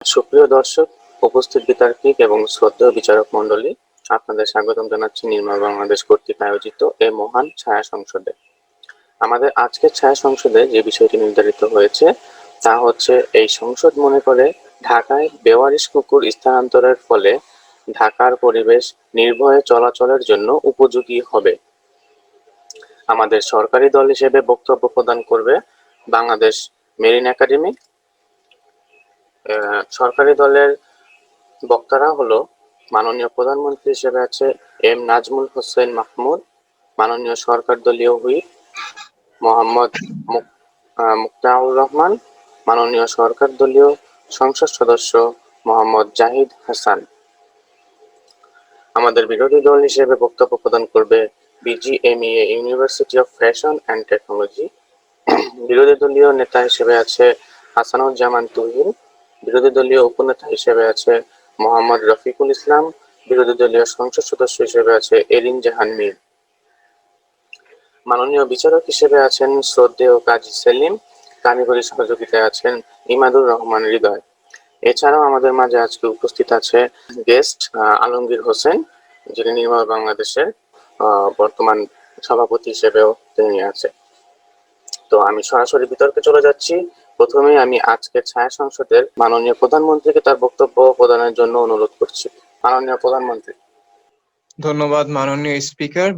সুপ্রিয় দর্শক, উপস্থিত বিতার্কিক এবং শ্রদ্ধেয় বিচারক মণ্ডলী, আপনাদের স্বাগতম জানাচ্ছি নির্মল বাংলাদেশ কর্তৃক আয়োজিত এ মহান ছায়া সংসদে। আমাদের আজকের ছায়া সংসদে যে বিষয়টি নির্ধারিত হয়েছে তা হচ্ছে, এই সংসদ মনে করে ঢাকায় বেওয়ারিশ কুকুর স্থানান্তরের ফলে ঢাকার পরিবেশ নির্ভয়ে চলাচলের জন্য উপযোগী হবে। আমাদের সরকারি দল হিসেবে বক্তব্য প্রদান করবে বাংলাদেশ মেরিন একাডেমি। সরকারি দলের বক্তারা হলো মাননীয় প্রধানমন্ত্রী হিসেবে আছে এম নাজমুল হোসেন মাহমুদ, মাননীয় সরকার দলীয় হুইপ মোহাম্মদ মুক্তাউর রহমান, মাননীয় সরকার দলীয় সংসদ সদস্য মোহাম্মদ জাহিদ হাসান। আমাদের বিরোধী দল হিসেবে বক্তব্য প্রদান করবে BGMEA university of fashion and technology. বিরোধী দলীয় নেতা হিসেবে আছে হাসানুজ্জামান তুহিন, বিরোধী দলীয় উপনেতা হিসেবে আছে মোহাম্মদ রফিকুল ইসলাম, বিরোধী দলীয় সংসদ সদস্য হিসেবে আছে এরিন জাহান মীর। মাননীয় বিচারক হিসেবে আছেন শ্রদ্ধেয় কাজী সেলিম, কারিগরি সহযোগিতায় আছেন ইমাদুর রহমান হৃদয়। এছাড়াও আমাদের মাঝে আজকে উপস্থিত আছে গেস্ট আলমগীর হোসেন, যিনি নির্মল বাংলাদেশের বর্তমান সভাপতি হিসেবেও তিনি আছে। তো আমি সরাসরি বিতর্কে চলে যাচ্ছি। প্রথমে আমি আজকের ছায়া সংসদের মাননীয় প্রধানমন্ত্রীকে তার বক্তব্য প্রদানের জন্য অনুরোধ করছি। মাননীয় প্রধানমন্ত্রী। ধন্যবাদ মাননীয় স্পিকার,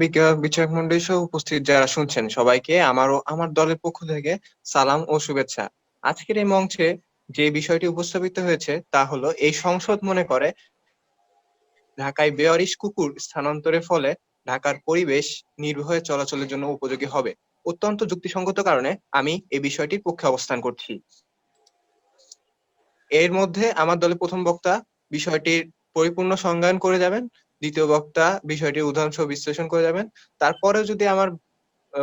বিচারক মন্ডলী সহ উপস্থিত যারা শুনছেন সবাইকে আমার দলের পক্ষ থেকে সালাম ও শুভেচ্ছা। আজকের এই মঞ্চে যে বিষয়টি উপস্থাপিত হয়েছে তা হলো, এই সংসদ মনে করে ঢাকায় বেওয়ারিশ কুকুর স্থানান্তরের ফলে ঢাকার পরিবেশ নির্ভয়ে চলাচলের জন্য উপযোগী হবে। অত্যন্ত যুক্তিসঙ্গত কারণে আমি এই বিষয়টির পক্ষে অবস্থান করছি। এর মধ্যে আমার দলের প্রথম বক্তা বিষয়টির পরিপূর্ণ সংজ্ঞায়ন করে যাবেন, দ্বিতীয় বক্তা বিষয়টির উদাহরণ সহ বিশ্লেষণ করে যাবেন। তারপরেও যদি আমার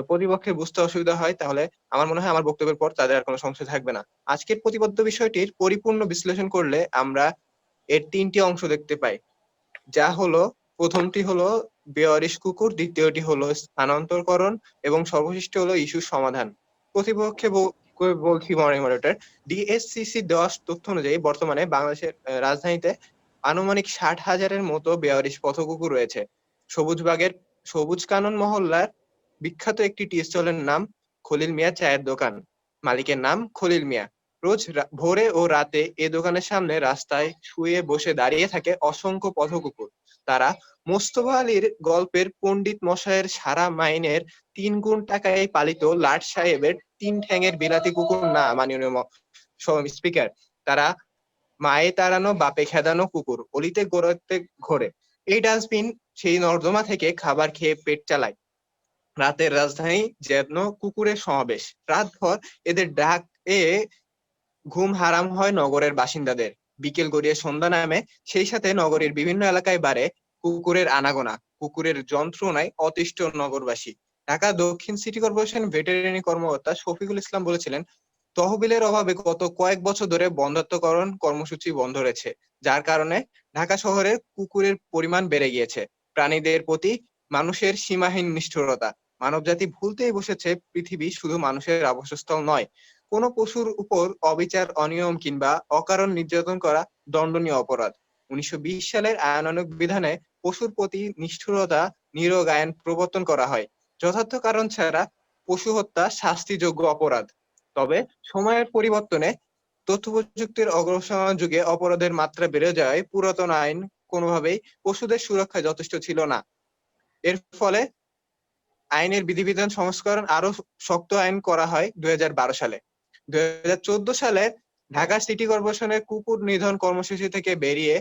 প্রতিপক্ষের বুঝতে অসুবিধা হয়, তাহলে আমার মনে হয় আমার বক্তব্যের পর তাদের আর কোনো সংশয় থাকবে না। আজকের প্রতিপাদ্য বিষয়টির পরিপূর্ণ বিশ্লেষণ করলে আমরা এর তিনটি অংশ দেখতে পাই, যা হলো, প্রথমটি হলো বেওয়ারিশ কুকুর, দ্বিতীয়টি হলো স্থানান্তরকরণ এবং সর্বশেষটি হলো ইস্যুর সমাধান। প্রতিপক্ষে বলছি মডারেটর, ডিএসসিসি দেওয়া তথ্য অনুযায়ী বর্তমানে বাংলাদেশের রাজধানীতে আনুমানিক 60,000-এর মতো বেওয়ারিশ পথকুকুর রয়েছে। সবুজবাগের সবুজ কানন মহল্লার বিখ্যাত একটি টি স্টলের নাম খলিল মিয়া চায়ের দোকান, মালিকের নাম খলিল মিয়া। রোজ ভোরে ও রাতে এ দোকানের সামনে রাস্তায় শুয়ে বসে দাঁড়িয়ে থাকে অসংখ্য পথকুকুর। তারা মোস্তফা আলীর গল্পের পণ্ডিত মশাইয়ের সারা মাইনের 3 গুণ টাকায় পালিত লাট সাহেবের 3 ঠ্যাঙের বিলাতি কুকুর না মাননীয় স্পিকার। তারা মায়ে তাড়ানো বাপে খেদানো কুকুর, অলিতে গড়াতে ঘোরে। এই ডাস্টবিন সেই নর্দমা থেকে খাবার খেয়ে পেট চালায়। রাতের রাজধানী যেন কুকুরের সমাবেশ। রাতভর এদের ডাক এ ঘুম হারাম হয় নগরের বাসিন্দাদের। বিকেল গড়িয়ে সন্ধ্যা নামে, সেই সাথে নগরীর বিভিন্ন এলাকায় বাড়ে কুকুরের আনাগোনা। কুকুরের যন্ত্রণায় অতিষ্ঠ নগরবাসী। ঢাকা দক্ষিণ সিটি কর্পোরেশন ভেটেরিনারি কর্মকর্তা শফিকুল ইসলাম বলেছিলেন, তহবিলের অভাবে গত কয়েক বছর ধরে বন্ধ্যাত্বকরণ কর্মসূচি বন্ধ রয়েছে, যার কারণে ঢাকা শহরে কুকুরের পরিমাণ বেড়ে গিয়েছে। প্রাণীদের প্রতি মানুষের সীমাহীন নিষ্ঠুরতা। মানবজাতি ভুলতেই বসেছে পৃথিবী শুধু মানুষের আবাসস্থল নয়। কোন পশুর উপর অবিচার, অনিয়ম কিংবা অকারণ নির্যাতন করা দণ্ডনীয় অপরাধ। 1920 সালের আইনানুগ বিধানে পশুর প্রতি নিষ্ঠুরতা নিরোগ আইন প্রবর্তন করা হয়। যথার্থ কারণ ছাড়া পশু হত্যা শাস্তিযোগ্য অপরাধ। তবে সময়ের পরিবর্তনে, তথ্য প্রযুক্তির অগ্রসর যুগে অপরাধের মাত্রা বেড়ে যাওয়ায় পুরাতন আইন কোনোভাবেই পশুদের সুরক্ষায় যথেষ্ট ছিল না। এর ফলে আইনের বিধিবিধান সংস্করণ আরো শক্ত আইন করা হয় 2012 সালে। 2014 সালে ঢাকা সিটি কর্পোরেশনের কুকুর নিধন কর্মসূচি থেকে বেরিয়ে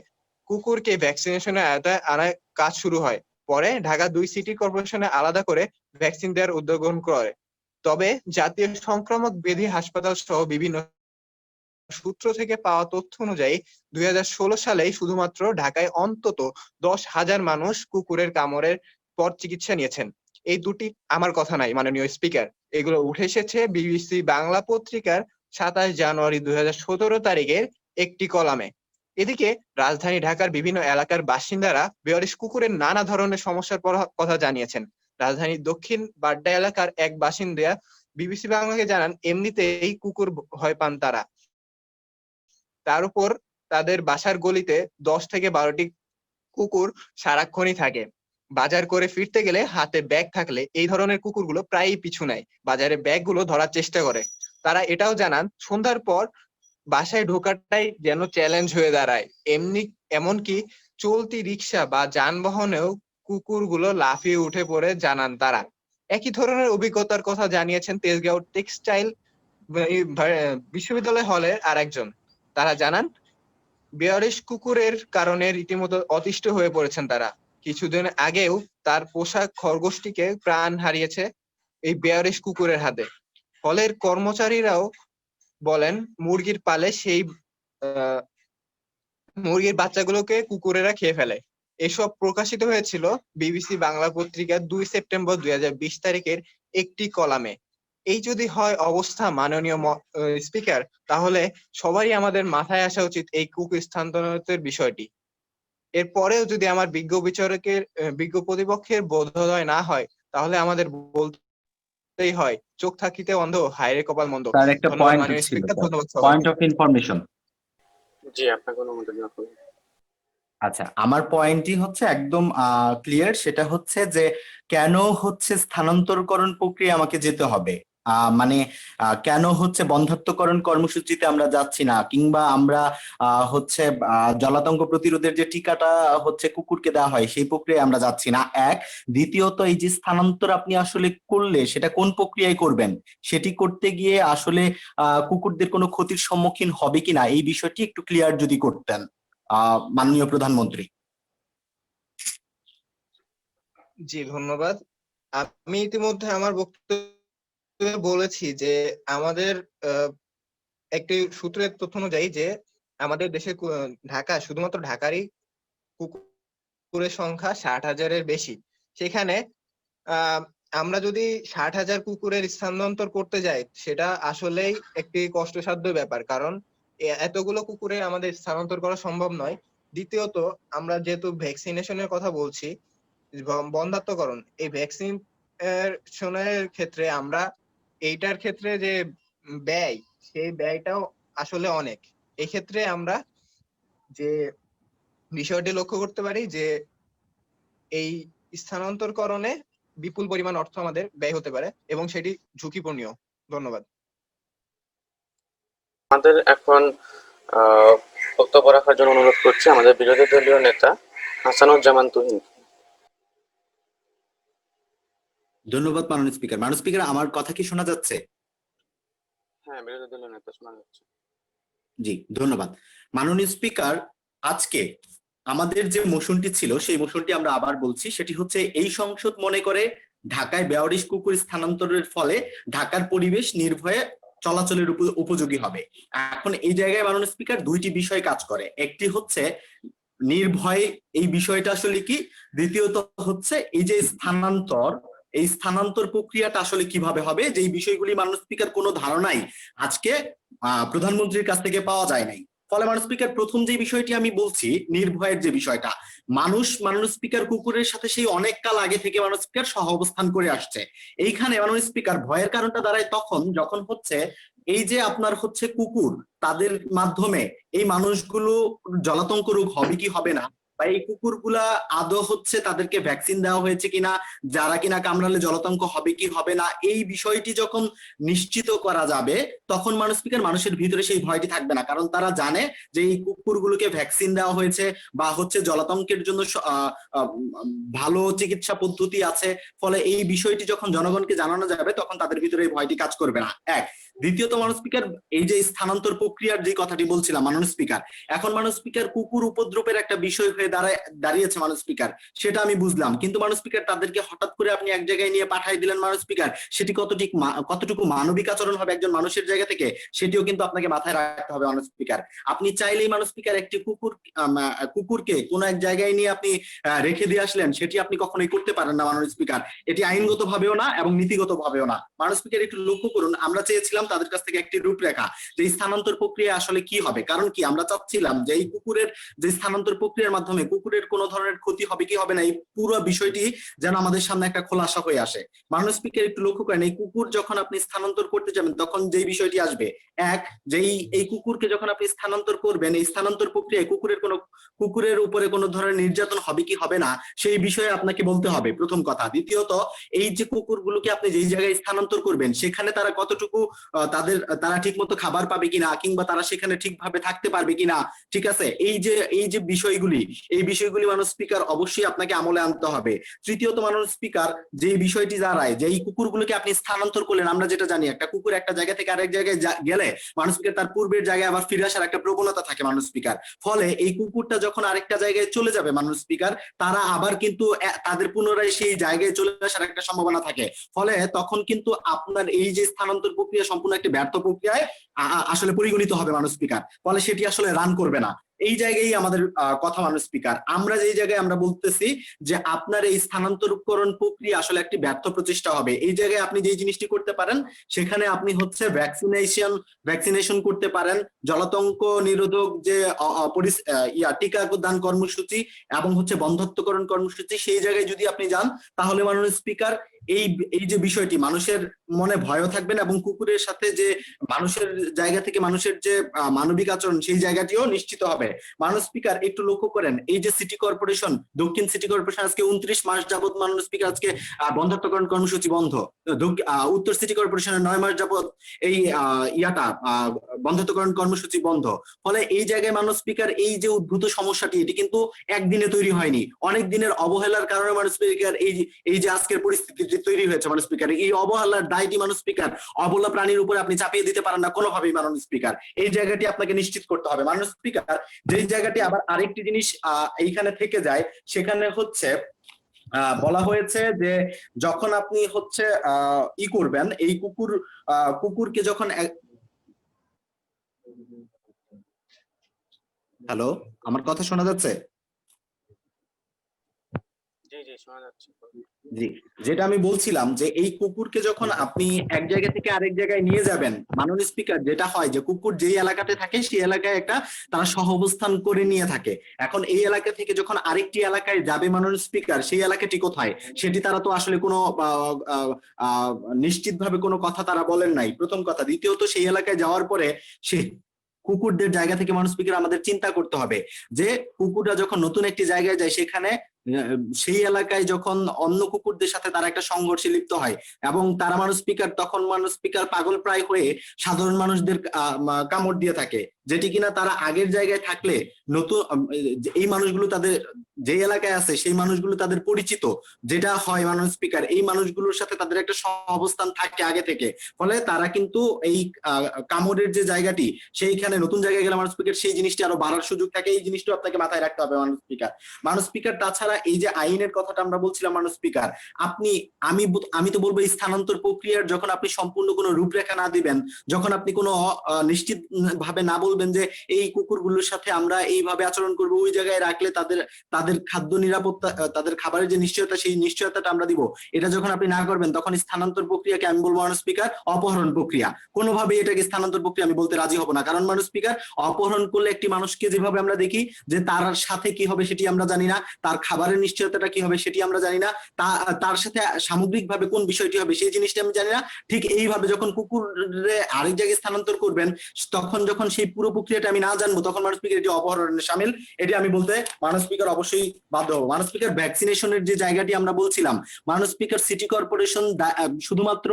কুকুরকে ভ্যাকসিনেশনের আওতায় আনার কাজ শুরু হয়। পরে ঢাকা 2 সিটি কর্পোরেশনে আলাদা করে ভ্যাকসিন দেওয়ার উদ্যোগ গ্রহণ করে। তবে জাতীয় সংক্রামক ব্যাধি হাসপাতাল সহ বিভিন্ন সূত্র থেকে পাওয়া তথ্য অনুযায়ী 2016 সালেই শুধুমাত্র ঢাকায় অন্তত 10,000 মানুষ কুকুরের কামড়ের পর চিকিৎসা নিয়েছেন। এই দুটি আমার কথা নাই মাননীয় স্পিকার, এগুলো উঠে এসেছে বিবিসি বাংলা পত্রিকার 27 জানুয়ারি 2017 তারিখের একটি কলামে। এদিকে রাজধানী ঢাকার বিভিন্ন এলাকার বাসিন্দারা বেওয়ারিশ কুকুরের নানা ধরনের সমস্যার কথা জানিয়েছেন। রাজধানীর দক্ষিণ বাড্ডা এলাকার এক বাসিন্দা বিবিসি বাংলাকে জানান, এমনিতেই কুকুর ভয় পান তারা, তার উপর তাদের বাসার গলিতে 10 থেকে 12টি কুকুর সারাক্ষণই থাকে। বাজার করে ফিরতে গেলে হাতে ব্যাগ থাকলে এই ধরনের কুকুরগুলো প্রায়ই পিছু নেয়, বাজারে ব্যাগগুলো ধরার চেষ্টা করে। তারা এটাও জানান সন্ধ্যার পর বাসায় ঢোকাটাই যেন চ্যালেঞ্জ হয়ে দাঁড়ায়। এমনকি চলতি রিক্সা বা যানবাহনেও কুকুরগুলো লাফিয়ে উঠে পড়ে জানান তারা। একই ধরনের অভিজ্ঞতার কথা জানিয়েছেন তেজগাঁও টেক্সটাইল বিশ্ববিদ্যালয় হলে আরেকজন। তারা জানান 42 কুকুরের কারণে রীতিমতো অতিষ্ঠ হয়ে পড়েছেন তারা। কিছুদিন আগেও তার পোষা খরগোশটিকে প্রাণ হারিয়েছে এই 42 কুকুরের হাতে। হলের কর্মচারীরাও বলেন মুরগির পালে সেই মুরগির বাচ্চাগুলোকে কুকুরেরা খেয়ে ফেলে। এসব প্রকাশিত হয়েছিল বিবিসি বাংলা পত্রিকার 2 সেপ্টেম্বর 2020 তারিখের একটি কলামে। এই যদি হয় অবস্থা মাননীয় স্পিকার, তাহলে সবারই আমাদের মাথায় আসা উচিত এই কুকুর স্থানান্তরের বিষয়টি। এরপরেও যদি আমার বিজ্ঞ প্রতিপক্ষের বোধোদয় না হয়, তাহলে আমাদের বলতেই হয় চোখ থাকিতে অন্ধ, হায়রে কপাল মন্দ। তার একটা ধন্যবাদ পয়েন্ট মাননীয় ছিল, স্পিকার, ধন্যবাদ পয়েন্ট সবাইকে। Of information. জি, আপনাকে অনুমোদন জানাবো। আচ্ছা, আমার পয়েন্টই হচ্ছে একদম ক্লিয়ার। সেটা হচ্ছে যে কেন হচ্ছে স্থানান্তরকরণ প্রক্রিয়া আমাকে যেতে হবে, মানে কেন হচ্ছে বন্ধ্যাত্বকরণ কর্মসূচিতে আমরা যাচ্ছি না, কিংবা আমরা হচ্ছে জলাতঙ্ক প্রতিরোধের যে টিকাটা হচ্ছে কুকুরকে দেওয়া হয় সেই প্রক্রিয়ায় আমরা যাচ্ছি না। এক, দ্বিতীয়ত এই যে স্থানান্তর আপনি আসলে করলে সেটা কোন প্রক্রিয়ায় করবেন, সেটি করতে গিয়ে আসলে কুকুরদের কোনো ক্ষতির সম্মুখীন হবে কিনা এই বিষয়টি একটু ক্লিয়ার যদি করতেন মাননীয় প্রধানমন্ত্রী। জি ধন্যবাদ। আমি ইতিমধ্যে আমার বক্তব্যে বলেছি যে আমাদের একটি সূত্রের তথ্য অনুযায়ী যে আমাদের দেশে ঢাকা, শুধুমাত্র ঢাকারই কুকুরের সংখ্যা 60,000-এর বেশি। সেখানে আমরা যদি 60,000 কুকুরের স্থানান্তর করতে যাই, সেটা আসলেই একটি কষ্টসাধ্য ব্যাপার, কারণ এতগুলো কুকুরে আমাদের স্থানান্তর করা সম্ভব নয়। দ্বিতীয়ত, আমরা যেহেতু ভ্যাকসিনেশনের কথা বলছি, বন্ধ্যাত্বকরণ, এই ভ্যাকসিনের ক্ষেত্রে আমরা এইটার ক্ষেত্রে যে ব্যয়, সেই ব্যয়টাও আসলে অনেক। এই ক্ষেত্রে আমরা যে বিষয়টি লক্ষ্য করতে পারি যে এই স্থানান্তরকরণে বিপুল পরিমাণ অর্থ আমাদের ব্যয় হতে পারে এবং সেটি ঝুঁকিপূর্ণ। ধন্যবাদ। আমাদের এখন বক্তব্য রাখার জন্য অনুরোধ করছি আমাদের বিরোধী দলীয় নেতা হাসানুজ্জামান তুহিন। ধন্যবাদ মাননীয় স্পিকার। মাননীয় স্পিকার, আমার কথা কি শোনা যাচ্ছে? হ্যাঁ, বিরোধী দলীয় নেতা শোনা যাচ্ছে। জি ধন্যবাদ মাননীয় স্পিকার। আজকে আমাদের যে মোশনটি ছিল সেই মোশনটি আমরা আবার বলছি, সেটি হচ্ছে এই সংসদ মনে করে ঢাকায় 42 কুকুর স্থানান্তরের ফলে ঢাকার পরিবেশ নির্ভয়ে চলাচলের উপযোগী হবে। এখন এই জায়গায় মাননীয় স্পিকার দুইটি বিষয় কাজ করে। একটি হচ্ছে নির্ভয়, এই বিষয়টা আসলে কি, দ্বিতীয়ত হচ্ছে এই যে স্থানান্তর, এই স্থানান্তর প্রক্রিয়াটা আসলে কিভাবে হবে, যে বিষয়গুলি মাননীয় স্পিকার কোনো ধারণাই আজকে প্রধানমন্ত্রীর কাছ থেকে পাওয়া যায় নাই। ফলে মাননীয় স্পিকার, প্রথম যে বিষয়টি আমি বলছি নির্ভয়ের যে বিষয়টা, মাননীয় স্পিকার কুকুরের সাথে সেই অনেক কাল আগে থেকে মাননীয় স্পিকার সহ অবস্থান করে আসছে। এইখানে মাননীয় স্পিকার ভয়ের কারণটা দাঁড়ায় তখন যখন হচ্ছে এই যে আপনার হচ্ছে কুকুর, তাদের মাধ্যমে এই মানুষগুলো জলাতঙ্ক রোগ হবে কি হবে না, বা এই কুকুরগুলা আদৌ হচ্ছে তাদেরকে ভ্যাকসিন দেওয়া হয়েছে কিনা, যারা কিনা কামড়ালে জলাতঙ্ক হবে কি হবে না, এই বিষয়টি যখন নিশ্চিত করা যাবে তখন মানুষের ভিতরে সেই ভয়টি থাকবে না, কারণ তারা জানে যে এই কুকুরগুলোকে ভ্যাকসিন দেওয়া হয়েছে বা হচ্ছে জলাতঙ্কের জন্য ভালো চিকিৎসা পদ্ধতি আছে। ফলে এই বিষয়টি যখন জনগণকে জানানো যাবে তখন তাদের ভিতরে এই ভয়টি কাজ করবে না। এক, দ্বিতীয়ত মাননীয় স্পিকার, এই যে স্থানান্তর প্রক্রিয়ার যে কথাটি বলছিলাম মাননীয় স্পিকার, এখন মাননীয় স্পিকার কুকুর উপদ্রবের একটা বিষয় হয়ে দাঁড়িয়েছে মাননীয় স্পিকার, সেটা আমি বুঝলাম, কিন্তু মাননীয় স্পিকার তাদেরকে হঠাৎ করে আপনি এক জায়গায় নিয়ে পাঠিয়ে দিলেন মাননীয় স্পিকার, সেটি কতটুকু মানবিক আচরণ হবে একজন মানুষের জায়গা থেকে, সেটিও কিন্তু আপনাকে মাথায় রাখতে হবে মাননীয় স্পিকার। আপনি চাইলেই মাননীয় স্পিকার একটি কুকুরকে কোনো এক জায়গায় নিয়ে আপনি রেখে দিয়ে আসলেন, সেটি আপনি কখনোই করতে পারেন না মাননীয় স্পিকার। এটি আইনগত ভাবেও না এবং নীতিগত ভাবেও না। মাননীয় স্পিকার, একটু লক্ষ্য করুন, আমরা চেয়েছিলাম তাদের কাছ থেকে একটি রূপরেখা যে স্থানান্তর প্রক্রিয়া আসলে কি হবে, কারণ কি আমরা চাচ্ছিলাম যে এই কুকুরের যে স্থানান্তর প্রক্রিয়ার মাধ্যমে মাধ্যমে কুকুরের কোনো ধরনের ক্ষতি হবে কি হবে না, এই পুরো বিষয়টি যেন আমাদের সামনে একটা খোলাসা হয়ে আসে। মাননীয় স্পিকার একটু লক্ষ্য করেন, এই কুকুর যখন আপনি স্থানান্তর করতে যাবেন তখন যেই বিষয়টি আসবে, এক, যেই এই কুকুরকে যখন আপনি স্থানান্তর করবেন, এই স্থানান্তর প্রক্রিয়ায় কুকুরের উপরে কোনো ধরনের নির্যাতন হবে কি হবে না সেই বিষয়ে আপনাকে বলতে হবে, প্রথম কথা। দ্বিতীয়ত, এই যে কুকুরগুলোকে আপনি যেই জায়গায় স্থানান্তর করবেন সেখানে তারা কতটুকু তারা ঠিক মতো খাবার পাবে কিনা, কিংবা তারা সেখানে ঠিকভাবে থাকতে পারবে কিনা, ঠিক আছে, এই যে বিষয়গুলি, এই বিষয়গুলি মাননীয় স্পিকার অবশ্যই আপনাকে আমলে আনতে হবে। তৃতীয়ত, মাননীয় স্পিকার যে বিষয়টি দাঁড়ায় যে এই কুকুরগুলোকে আপনি স্থানান্তর করলেন, আমরা যেটা জানি একটা কুকুর একটা জায়গা থেকে আরেক জায়গায় গেলে মাননীয় স্পিকার তার পূর্বের জায়গায় আবার ফিরে আসার একটা প্রবণতা থাকে মাননীয় স্পিকার। ফলে এই কুকুরটা যখন আরেকটা জায়গায় চলে যাবে মাননীয় স্পিকার, তারা আবার কিন্তু তাদের পুনরায় সেই জায়গায় চলে আসার একটা সম্ভাবনা থাকে। ফলে তখন কিন্তু আপনার এই যে স্থানান্তর প্রক্রিয়া সম্পূর্ণ একটি ব্যর্থ প্রক্রিয়ায় আসলে পরিগণিত হবে মাননীয় স্পিকার। ফলে সেটি আসলে রান করবে না। এই জায়গায় আমাদের কথা মাননীয় স্পিকার, আমরা যেই জায়গায় আমরা বলতেছি যে আপনার এই স্থানান্তরকরণ প্রক্রিয়া আসলে একটি ব্যর্থ প্রচেষ্টা হবে, এই জায়গায় আপনি যে জিনিসটি করতে পারেন সেখানে আপনি হচ্ছে ভ্যাকসিনেশন করতে পারেন, জলাতঙ্ক নিরোধক যে টিকাদান কর্মসূচি এবং হচ্ছে বন্ধ্যত্বকরণ কর্মসূচি, সেই জায়গায় যদি আপনি যান তাহলে মাননীয় স্পিকার এই যে বিষয়টি মানুষের মনে ভয়ও থাকবে না এবং কুকুরের সাথে যে মানুষের জায়গা থেকে মানুষের যে মানবিক আচরণ সেই জায়গাটিও নিশ্চিত হবে। মাননীয় স্পিকার একটু লক্ষ্য করেন, এই যে সিটি কর্পোরেশন, দক্ষিণ সিটি কর্পোরেশন আজকে 29 মাস যাবত মাননীয় স্পিকার আজকে বন্ধ্যত্বকরণ কর্মসূচি বন্ধ, উত্তর সিটি কর্পোরেশনের 9 মাস যাবত এই বন্ধ্যত্বকরণ কর্মসূচি বন্ধ। ফলে এই জায়গায় মাননীয় স্পিকার এই যে উদ্ভূত সমস্যাটি, এটি কিন্তু একদিনে তৈরি হয়নি, অনেক দিনের অবহেলার কারণে মাননীয় স্পিকার এই যে আজকের পরিস্থিতি তৈরি হয়েছে মাননীয় স্পিকার। এই অবহেলার দায়টি মাননীয় স্পিকার অবলা প্রাণীর উপরে আপনি চাপিয়ে দিতে পারেন না কোনোভাবেই মাননীয় স্পিকার, এই জায়গাটি আপনাকে নিশ্চিত করতে হবে মাননীয় স্পিকার। যেই জায়গাটি আবার আরেকটি জিনিস এইখানে থেকে যায়, সেখানে হচ্ছে বলা হয়েছে যে যখন আপনি হচ্ছে করবেন এই কুকুরকে যখন হ্যালো, আমার কথা শোনা যাচ্ছে? জি জি শোনা যাচ্ছে। জি, যেটা আমি বলছিলাম যে এই কুকুরকে যখন আপনি এক জায়গা থেকে আরেক জায়গায় নিয়ে যাবেন মাননীয় স্পিকার, যেটা হয় যে কুকুর যেই এলাকাতে থাকে সেই এলাকায় একটা তারা সহাবস্থান করে নিয়ে থাকে। এখন এই এলাকা থেকে যখন আরেকটি এলাকায় যাবে মাননীয় স্পিকার, সেই এলাকাটি কোথায় সেটি তারা তো আসলে কোনো নিশ্চিতভাবে কোনো কথা তারা বলেন নাই, প্রথম কথা। দ্বিতীয়ত, সেই এলাকায় যাওয়ার পরে সে কুকুরদের জায়গা থেকে মাননীয় স্পিকার আমাদের চিন্তা করতে হবে যে কুকুররা যখন নতুন একটি জায়গায় যায় সেখানে সেই এলাকায় যখন অন্য কুকুরদের সাথে তারা একটা সংঘর্ষে লিপ্ত হয় এবং তারা মাননীয় স্পিকার তখন মাননীয় স্পিকার পাগল প্রায় হয়ে সাধারণ মানুষদের কামড় দিয়ে থাকে, যেটি কিনা তারা আগের জায়গায় থাকলে নতুন এই মানুষগুলো তাদের যে এলাকায় আছে সেই মানুষগুলো তাদের পরিচিত, যেটা হয় মাননীয় স্পিকার এই মানুষগুলোর সাথে তাদের একটা সহাবস্থান থাকে আগে থেকে। ফলে তারা কিন্তু এই কামড়ের যে জায়গাটি সেইখানে নতুন জায়গায় গেলে মাননীয় স্পিকার সেই জিনিসটি আরো বাড়ার সুযোগ থাকে। এই জিনিসটা আপনাকে মাথায় রাখতে হবে মাননীয় স্পিকার। তাছাড়া এই যে আইনের কথাটা আমরা বলছিলাম মাননীয় স্পিকার, আমি তো বলবো এই স্থানান্তর প্রক্রিয়ার যখন আপনি সম্পূর্ণ কোনো রূপরেখা না দিবেন, যখন আপনি কোনো নিশ্চিত ভাবে না বলবেন যে এই কুকুরগুলোর সাথে আমরা এইভাবে আচরণ করবো, ওই জায়গায় রাখলে তাদের খাদ্য নিরাপত্তা, তাদের খাবারের যে নিশ্চয়তা সেই নিশ্চয়তাটা আমরা দিব, এটা যখন আপনি না করবেন তখন স্থানান্তর প্রক্রিয়াকে আমি বলবো মাননীয় স্পিকার অপহরণ প্রক্রিয়া। কোনোভাবে এটাকে স্থানান্তর প্রক্রিয়া আমি বলতে রাজি হব না, কারণ মাননীয় স্পিকার অপহরণ করলে একটি মানুষকে যেভাবে আমরা দেখি যে তার সাথে কি হবে সেটি আমরা জানি না, তার খাবারের নিশ্চয়তাটা কি হবে সেটি আমরা জানি না, তার সাথে সামগ্রিকভাবে কোন বিষয়টি হবে সেই জিনিসটা আমি জানি না। ঠিক এইভাবে যখন কুকুরে আরেক জায়গায় স্থানান্তর করবেন তখন যখন সেই পুরো প্রক্রিয়াটা আমি না জানবো তখন মাননীয় স্পিকার এটি অপহরণে শামিল, এটি আমি বলতে মাননীয় স্পিকার অবশ্যই বাধ্য হবো। মাননীয় স্পিকার ভ্যাকসিনেশনের যে জায়গাটি আমরা বলছিলাম, মাননীয় স্পিকার সিটি কর্পোরেশন শুধুমাত্র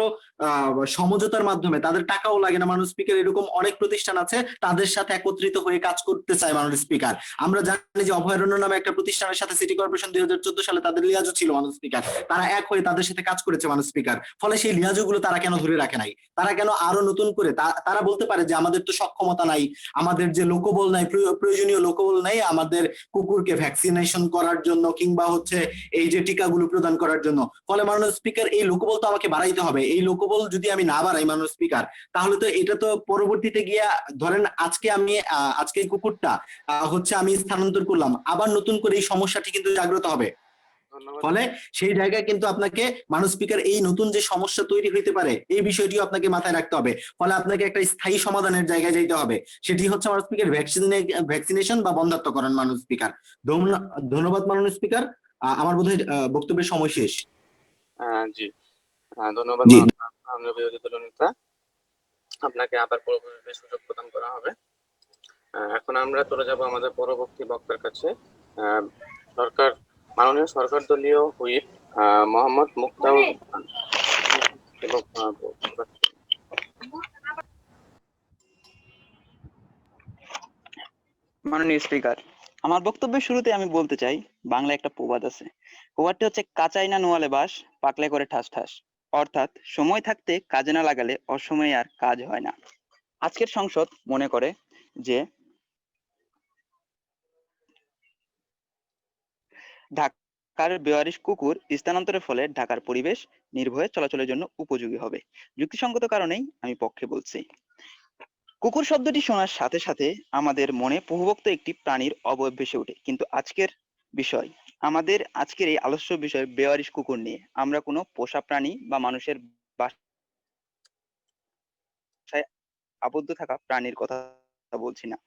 সমঝোতার মাধ্যমে, তাদের টাকাও লাগে না মাননীয় স্পিকার, এরকম অনেক প্রতিষ্ঠান আছে তাদের সাথে একত্রিত হয়ে কাজ করতে চায় মাননীয় স্পিকার। আমরা জানি যে অভয়ারণ্য নামে একটা প্রতিষ্ঠানের সাথে সিটি কর্পোরেশন 2014 সালে তাদের লিয়াজও ছিল মাননীয় স্পিকার, তারা এক হয়ে তাদের সাথে কাজ করেছে মাননীয় স্পিকার। ফলে সেই লিয়াজো গুলো তারা কেন ধরে রাখে নাই, তারা কেন আরো নতুন করে তারা বলতে পারে যে আমাদের তো সক্ষমতা নাই, আমাদের যে লোকবল নাই, প্রয়োজনীয় লোকবল নাই আমাদের কুকুরকে ভ্যাকসিনেশন করার জন্য কিংবা হচ্ছে এই যে টিকাগুলো প্রদান করার জন্য। ফলে মাননীয় স্পিকার এই লোকবল তো আমাকে বাড়াইতে হবে, এই লোকবল যদি আমি না বাড়াই মাননীয় স্পিকার তাহলে তো এটা তো পরবর্তীতে গিয়া ধরেন আজকে এই কুকুরটা হচ্ছে আমি স্থানান্তর করলাম, আবার নতুন করে এই সমস্যাটি কিন্তু জাগ্রত হবে। ধন্যবাদ। ফলে সেই জায়গায় কিন্তু আপনাকে মানুষ স্পিকার এই নতুন যে সমস্যা তৈরি হইতে পারে এই বিষয়টিও আপনাকে মাথায় রাখতে হবে। ফলে আপনাকে একটা স্থায়ী সমাধানের জায়গায় যেতে হবে, সেটি হচ্ছে মানুষ স্পিকার ভ্যাকসিনেশন বা বন্ধাত্মকরণ মানুষ স্পিকার। ধন্যবাদ মাননীয় স্পিকার। আমার বোধহয় বক্তব্যের সময় শেষ। জি, ধন্যবাদ জি মাননীয় বিরোধী দলনেতা। আপনাকে আবার পরবর্তীতে সুযোগ প্রদান করা হবে। এখন আমরা চলে যাব আমাদের পরবর্তী বক্তার কাছে। মাননীয় সরকার দলীয় হুইপ মোহাম্মদ মুক্তাউর রহমান। মাননীয় স্পিকার, আমার বক্তব্যের শুরুতে আমি বলতে চাই, বাংলায় একটা প্রবাদ আছে। প্রবাদটি হচ্ছে, কাঁচাই না নোয়ালে বাস, পাকলে করে ঠাস ঠাস। অর্থাৎ সময় থাকতে কাজে না লাগালে অসময়ে আর কাজ হয় না। আজকের সংসদ মনে করে যে ঢাকার বেওয়ারিশ কুকুর স্থানান্তরের ফলে ঢাকার পরিবেশ নির্ভয়ে চলাচলের জন্য উপযোগী হবে। যুক্তিসঙ্গত কারণেই আমি পক্ষে বলছি। কুকুর শব্দটি শোনার সাথে সাথে আমাদের মনে প্রভুভক্ত একটি প্রাণীর অবয়ব ভেসে ওঠে, কিন্তু আজকের এই আলস্য বিষয় বেওয়ারিশ কুকুর নিয়ে। আমরা কোনো পোষা প্রাণী বা মানুষের বাসায় আবদ্ধ থাকা প্রাণীর কথা বলছি না।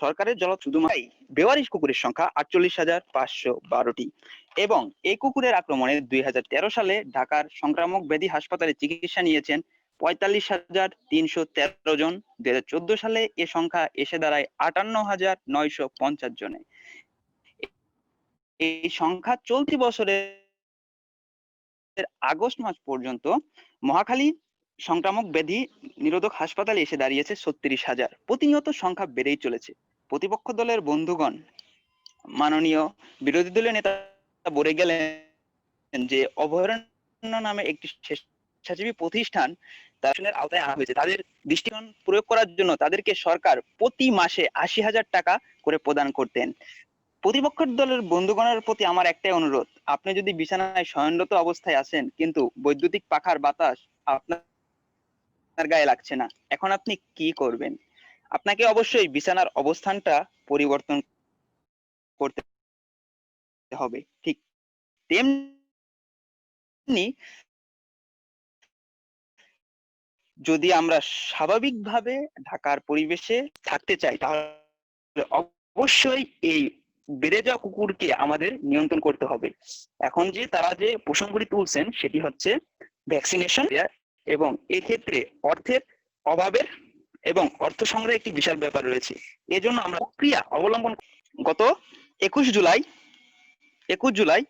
সরকারের শুধুমাত্র বেওয়ারিশ কুকুরের সংখ্যা 48,512টি এবং এই কুকুরের আক্রমণে 2013 সালে ঢাকার সংক্রামক ব্যাধি হাসপাতালে চিকিৎসা নিয়েছেন 45,313 জন। 2014 সালে এ সংখ্যা এসে দাঁড়ায় 58,950 জনে। এই সংখ্যা চলতি বছরের আগস্ট মাস পর্যন্ত মহাখালী সংক্রামক ব্যাধি নিরোধক হাসপাতালে এসে দাঁড়িয়েছে 36,000। প্রতিনিয়ত সংখ্যা বেড়েই চলেছে। প্রতিপক্ষ দলের বন্ধুগণ, মাননীয় বিরোধী দলীয় নেতা বলে গেলেন যে অভয়ারণ্য নামে একটি স্বেচ্ছাসেবী প্রতিষ্ঠান তার আওতায় আনা হয়েছে। তাদের দৃষ্টিকোণ প্রয়োগ করার জন্য তাদেরকে সরকার প্রতি মাসে 80,000 টাকা করে প্রদান করতেন। প্রতিপক্ষ দলের বন্ধুগণের প্রতি আমার একটাই অনুরোধ, আপনি যদি বিছানায় শয়নরত অবস্থায় আছেন কিন্তু বৈদ্যুতিক পাখার বাতাস আপনার গায়ে লাগছে না, এখন আপনি কি করবেন? আপনাকে অবশ্যই বিছানার অবস্থানটা পরিবর্তন করতে হবে। ঠিক তেমনি যদি আমরা স্বাভাবিকভাবে ঢাকার পরিবেশে থাকতে চাই, তাহলে অবশ্যই এই বেড়ে যাওয়া কুকুরকে আমাদের নিয়ন্ত্রণ করতে হবে। এখন যে তারা যে প্রসঙ্গটি তুলছেন সেটি হচ্ছে ভ্যাকসিনেশন, এবং এক্ষেত্রে অর্থের অভাবের এবং অর্থ সংগ্রহের একটি বিশাল ব্যাপার রয়েছে। এজন্য আমরা প্রক্রিয়া অবলম্বন গত 21 জুলাই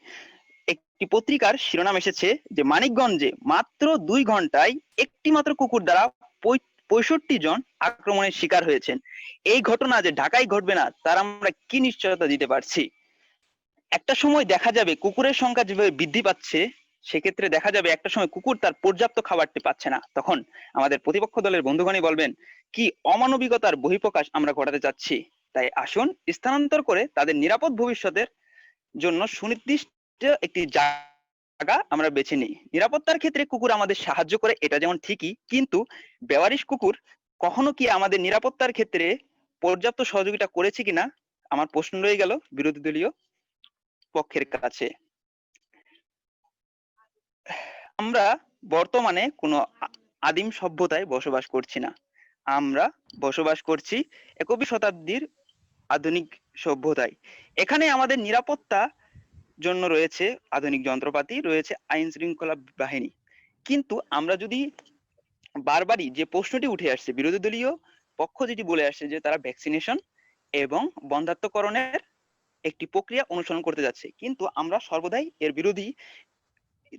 একটি পত্রিকার শিরোনাম এসেছে যে মানিকগঞ্জে মাত্র 2 ঘন্টায় একটি মাত্র কুকুর দ্বারা 65 জন আক্রমণের শিকার হয়েছেন। এই ঘটনা যে ঢাকায় ঘটবে না তার আমরা কি নিশ্চয়তা দিতে পারছি? একটা সময় দেখা যাবে কুকুরের সংখ্যা যেভাবে বৃদ্ধি পাচ্ছে, সেক্ষেত্রে দেখা যাবে একটা সময় কুকুর তার পর্যাপ্ত খাবারটি পাচ্ছে না। তখন আমাদের প্রতিপক্ষ দলের বন্ধুগণই বলবেন, কি অমানবিকতার বহিঃপ্রকাশ আমরা ঘটাতে চাচ্ছি। তাই আসুন স্থানান্তর করে তাদের নিরাপদ ভবিষ্যতের জন্য সুনির্দিষ্ট একটি জায়গা আমরা বেছে নিই। নিরাপত্তার ক্ষেত্রে কুকুর আমাদের সাহায্য করে, এটা যেমন ঠিকই, কিন্তু বেওয়ারিশ কুকুর কখনো কি আমাদের নিরাপত্তার ক্ষেত্রে পর্যাপ্ত সহযোগিতা করেছে কিনা আমার প্রশ্ন রয়ে গেল বিরোধী দলীয় পক্ষের কাছে। আমরা বর্তমানে কোনো আদিম সভ্যতায় বসবাস করছি না, আমরা বসবাস করছি 21 শতাব্দীর আধুনিক সভ্যতায়। এখানে আমাদের নিরাপত্তা জন্য রয়েছে আধুনিক যন্ত্রপাতি, রয়েছে আইন শৃঙ্খলা বাহিনী। কিন্তু আমরা যদি বারবারই যে প্রশ্নটি উঠে আসছে, বিরোধী দলীয় পক্ষ যেটি বলে আসছে যে তারা ভ্যাকসিনেশন এবং বন্ধাত্মকরণের একটি প্রক্রিয়া অনুসরণ করতে যাচ্ছে, কিন্তু আমরা সর্বদাই এর বিরোধী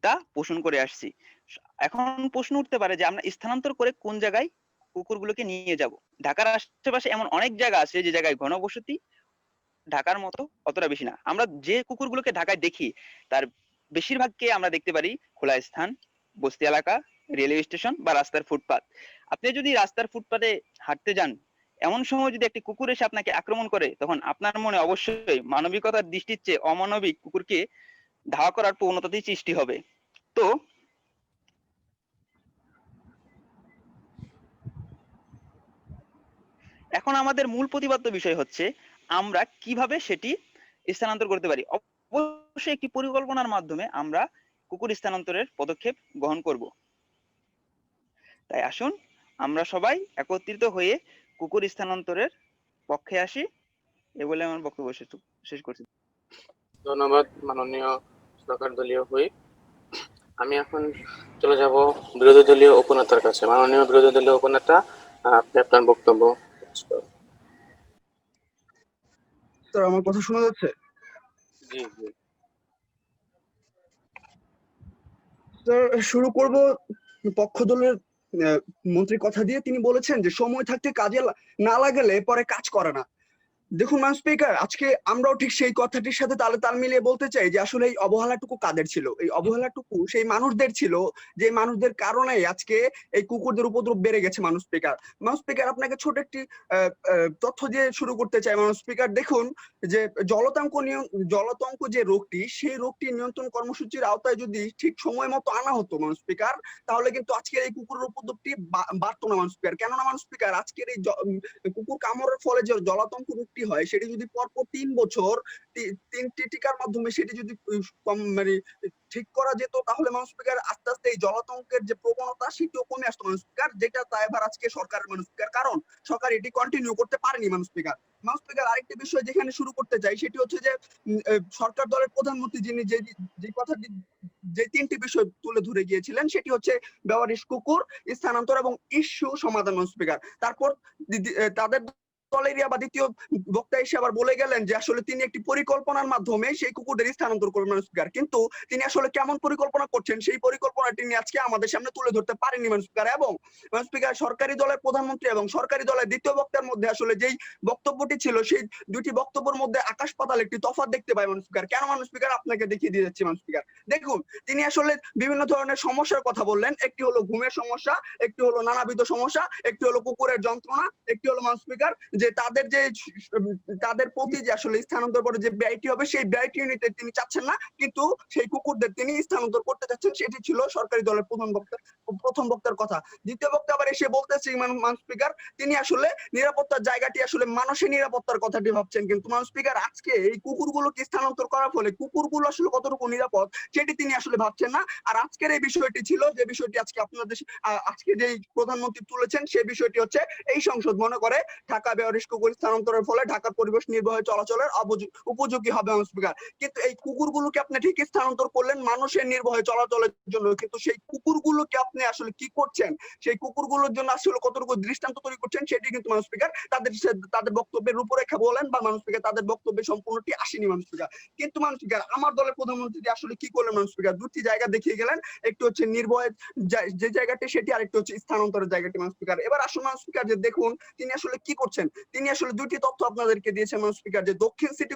তা পোষণ করে আসছি। এখন প্রশ্ন উঠতে পারে যে আমরা স্থানান্তর করে কোন জায়গায় কুকুরগুলোকে নিয়ে যাব। ঢাকার আশেপাশে এমন অনেক জায়গা আছে যে জায়গায় ঘনবসতি ঢাকার মতো অতটা বেশি না। আমরা যে কুকুরগুলোকে ঢাকায় দেখি তার বেশিরভাগকে আমরা দেখতে পারি খোলা স্থান, বস্তি এলাকা, রেলওয়ে স্টেশন বা রাস্তার ফুটপাত। আপনি যদি রাস্তার ফুটপাতে হাঁটতে যান, এমন সময় যদি একটি কুকুর এসে আপনাকে আক্রমণ করে, তখন আপনার মনে অবশ্যই মানবিকতার দৃষ্টির চেয়ে অমানবিক কুকুরকে ধাওয়া করার প্রবণতাতেই সৃষ্টি হবে। তো এখন আমাদের মূল প্রতিপাদ্য বিষয় হচ্ছে আমরা কিভাবে সেটি স্থানান্তর করতে পারি। অবশ্যই একটি পরিকল্পনার মাধ্যমে আমরা কুকুর স্থানান্তরের পদক্ষেপ গ্রহণ করব। তাই আসুন আমরা সবাই একত্রিত হয়ে কুকুর স্থানান্তরের পক্ষে আসি। এ বলে আমার বক্তব্য শেষ করছি। ধন্যবাদ মাননীয় সরকার দলীয় হুইপ। আমি এখন চলে যাব বিরোধী দলীয় উপনেতার কাছে। মাননীয় বিরোধী দলীয় উপনেতা, আপনি আপনার বক্তব্য। স্যার, আমার কথা শোনা যাচ্ছে? জি জি। স্যার, শুরু করব পক্ষ দলের মন্ত্রীর কথা দিয়ে। তিনি বলেছেন যে সময় থাকতে কাজে না লাগালে পরে কাজ করে না। দেখুন ম্যাম স্পিকার, আজকে আমরাও ঠিক সেই কথাটির সাথে তাল মিলিয়ে বলতে চাই যে আসলে এই অবহেলাটুকু কাদের ছিল? এই অবহেলাটুকু সেই মানুষদের ছিল যে মানুষদের কারণে আজকে এই কুকুরদের উপদ্রব বেড়ে গেছে। মানুষ স্পিকার, আপনাকে ছোট একটি তথ্য দিয়ে শুরু করতে চাই। মানুষ স্পিকার, দেখুন যে জলাতঙ্ক যে রোগটি, সেই রোগটি নিয়ন্ত্রণ কর্মসূচির আওতায় যদি ঠিক সময় মতো আনা হতো মানুষ স্পিকার, তাহলে কিন্তু আজকের এই কুকুরের উপদ্রবটি বাড়তো না মানুষ স্পিকার। কেননা মানুষ স্পিকার, আজকের এই কুকুর কামড়ের ফলে যে জলাতঙ্ক রোগটি হয়, সেটি যদি পরপর 3 বছর 3টি টিকার মাধ্যমে সেটি যদি মানে ঠিক করা যেত, তাহলে মানুষ স্পিকার আস্তে আস্তে এই জলাতঙ্কের যে প্রবণতা সেটিও কমে আসতো মানুষ স্পিকার, যেটা দায়ভার আজকে সরকারের মানুষ স্পিকার, কারণ সরকার এটি কন্টিনিউ করতে পারেনি মানুষ স্পিকার। আরেকটি বিষয় যেখানে শুরু করতে চাই সেটি হচ্ছে যে সরকার দলের প্রধানমন্ত্রী যিনি যে কথাটি যে 3টি বিষয় তুলে ধরে গিয়েছিলেন, সেটি হচ্ছে বেওয়ারিশ কুকুর স্থানান্তর এবং ইস্যু সমাধান মানুষ স্পিকার। তারপর তাদের দলের বা দ্বিতীয় বক্তা এসে আবার বলে গেলেন যে আসলে তিনি একটি পরিকল্পনার মাধ্যমে সেই কুকুরদের স্থানান্তর করবেন মানুষ স্পিকার, কিন্তু তিনি আসলে কেমন পরিকল্পনা করছেন সেই পরিকল্পনাটি তিনি আজকে আমাদের সামনে তুলে ধরতে পারেননি মানুষ স্পিকার। এবং মানুষ স্পিকার, সরকারি দলের প্রধানমন্ত্রী এবং সরকারি দলের দ্বিতীয় বক্তার মধ্যে আসলে যেই বক্তব্যটি ছিল, সেই দুটি বক্তব্যের মধ্যে আকাশ পাতাল একটি তফাৎ দেখতে পাই মানুষ স্পিকার। কেন মানুষ স্পিকার? আপনাকে দেখিয়ে দিয়ে যাচ্ছি মানুষ স্পিকার। দেখুন, তিনি আসলে বিভিন্ন ধরনের সমস্যার কথা বললেন। একটি হলো ঘুমের সমস্যা, একটি হলো নানাবিধ সমস্যা, একটি হলো কুকুরের যন্ত্রণা, একটি হলো মানুষ স্পিকার যে তাদের প্রতি যে আসলে স্থানান্তর করে যে ব্যয়টি হবে, সেই ব্যয়টি নিতে তিনি চাচ্ছেন না, কিন্তু সেই কুকুরদের তিনি স্থানান্তর করতে চাচ্ছেন। সেটি ছিল সরকারি দলের প্রথম বক্তার কথা। দ্বিতীয় বক্তা আবার এসে বলতেছে মানুষ স্পিকার, তিনি আসলে নিরাপত্তার জায়গাটি আসলে মানুষের নিরাপত্তার কথাটি ভাবছেন, কিন্তু মানুষ স্পিকার আজকে এই কুকুরগুলোকে স্থানান্তর করার ফলে কুকুরগুলো আসলে কতটুকু নিরাপদ সেটি তিনি আসলে ভাবছেন না। আর আজকের এই বিষয়টি ছিল যে বিষয়টি আজকে আপনাদের আজকে যে প্রধানমন্ত্রী তুলেছেন, সেই বিষয়টি হচ্ছে এই সংসদ মনে করে ঢাকা বেওয়ারিশ কুকুর স্থানান্তরের ফলে ঢাকার পরিবেশ নির্বাহী চলাচলের উপযোগী হবে মানুষ স্পিকার। কিন্তু এই কুকুরগুলোকে আপনি ঠিক স্থানান্তর করলেন মানুষের নির্বাহী চলাচলের জন্য, কিন্তু সেই কুকুরগুলোকে আপনি আসলে কি করছেন, সেই কুকুরগুলোর জন্য আসলে কতটুকু দৃষ্টান্ত তৈরি করছেন সেটি কিন্তু মানুষ স্পিকার তাদের বক্তব্যের রূপরেখা বলেন বা মানুষ স্পিকার তাদের বক্তব্যে সম্পূর্ণটি আসেনি মানুষ স্পিকার। কিন্তু মানুষ স্পিকার, আমার দলের প্রধানমন্ত্রী আসলে কি করলেন মানুষ স্পিকার? দুটি জায়গা দেখিয়ে গেলেন, একটি হচ্ছে নির্ভয়ের যে জায়গাটি, সেটি আরেকটি হচ্ছে স্থানান্তরের জায়গাটি মানুষ স্পিকার। এবার আসুন মানুষ স্পিকার যে দেখুন তিনি আসলে কি করছেন। তিনি আসলে দুটি তথ্য আপনাদেরকে দিয়েছেন মানুষ স্পিকার, যে দক্ষিণ সিটি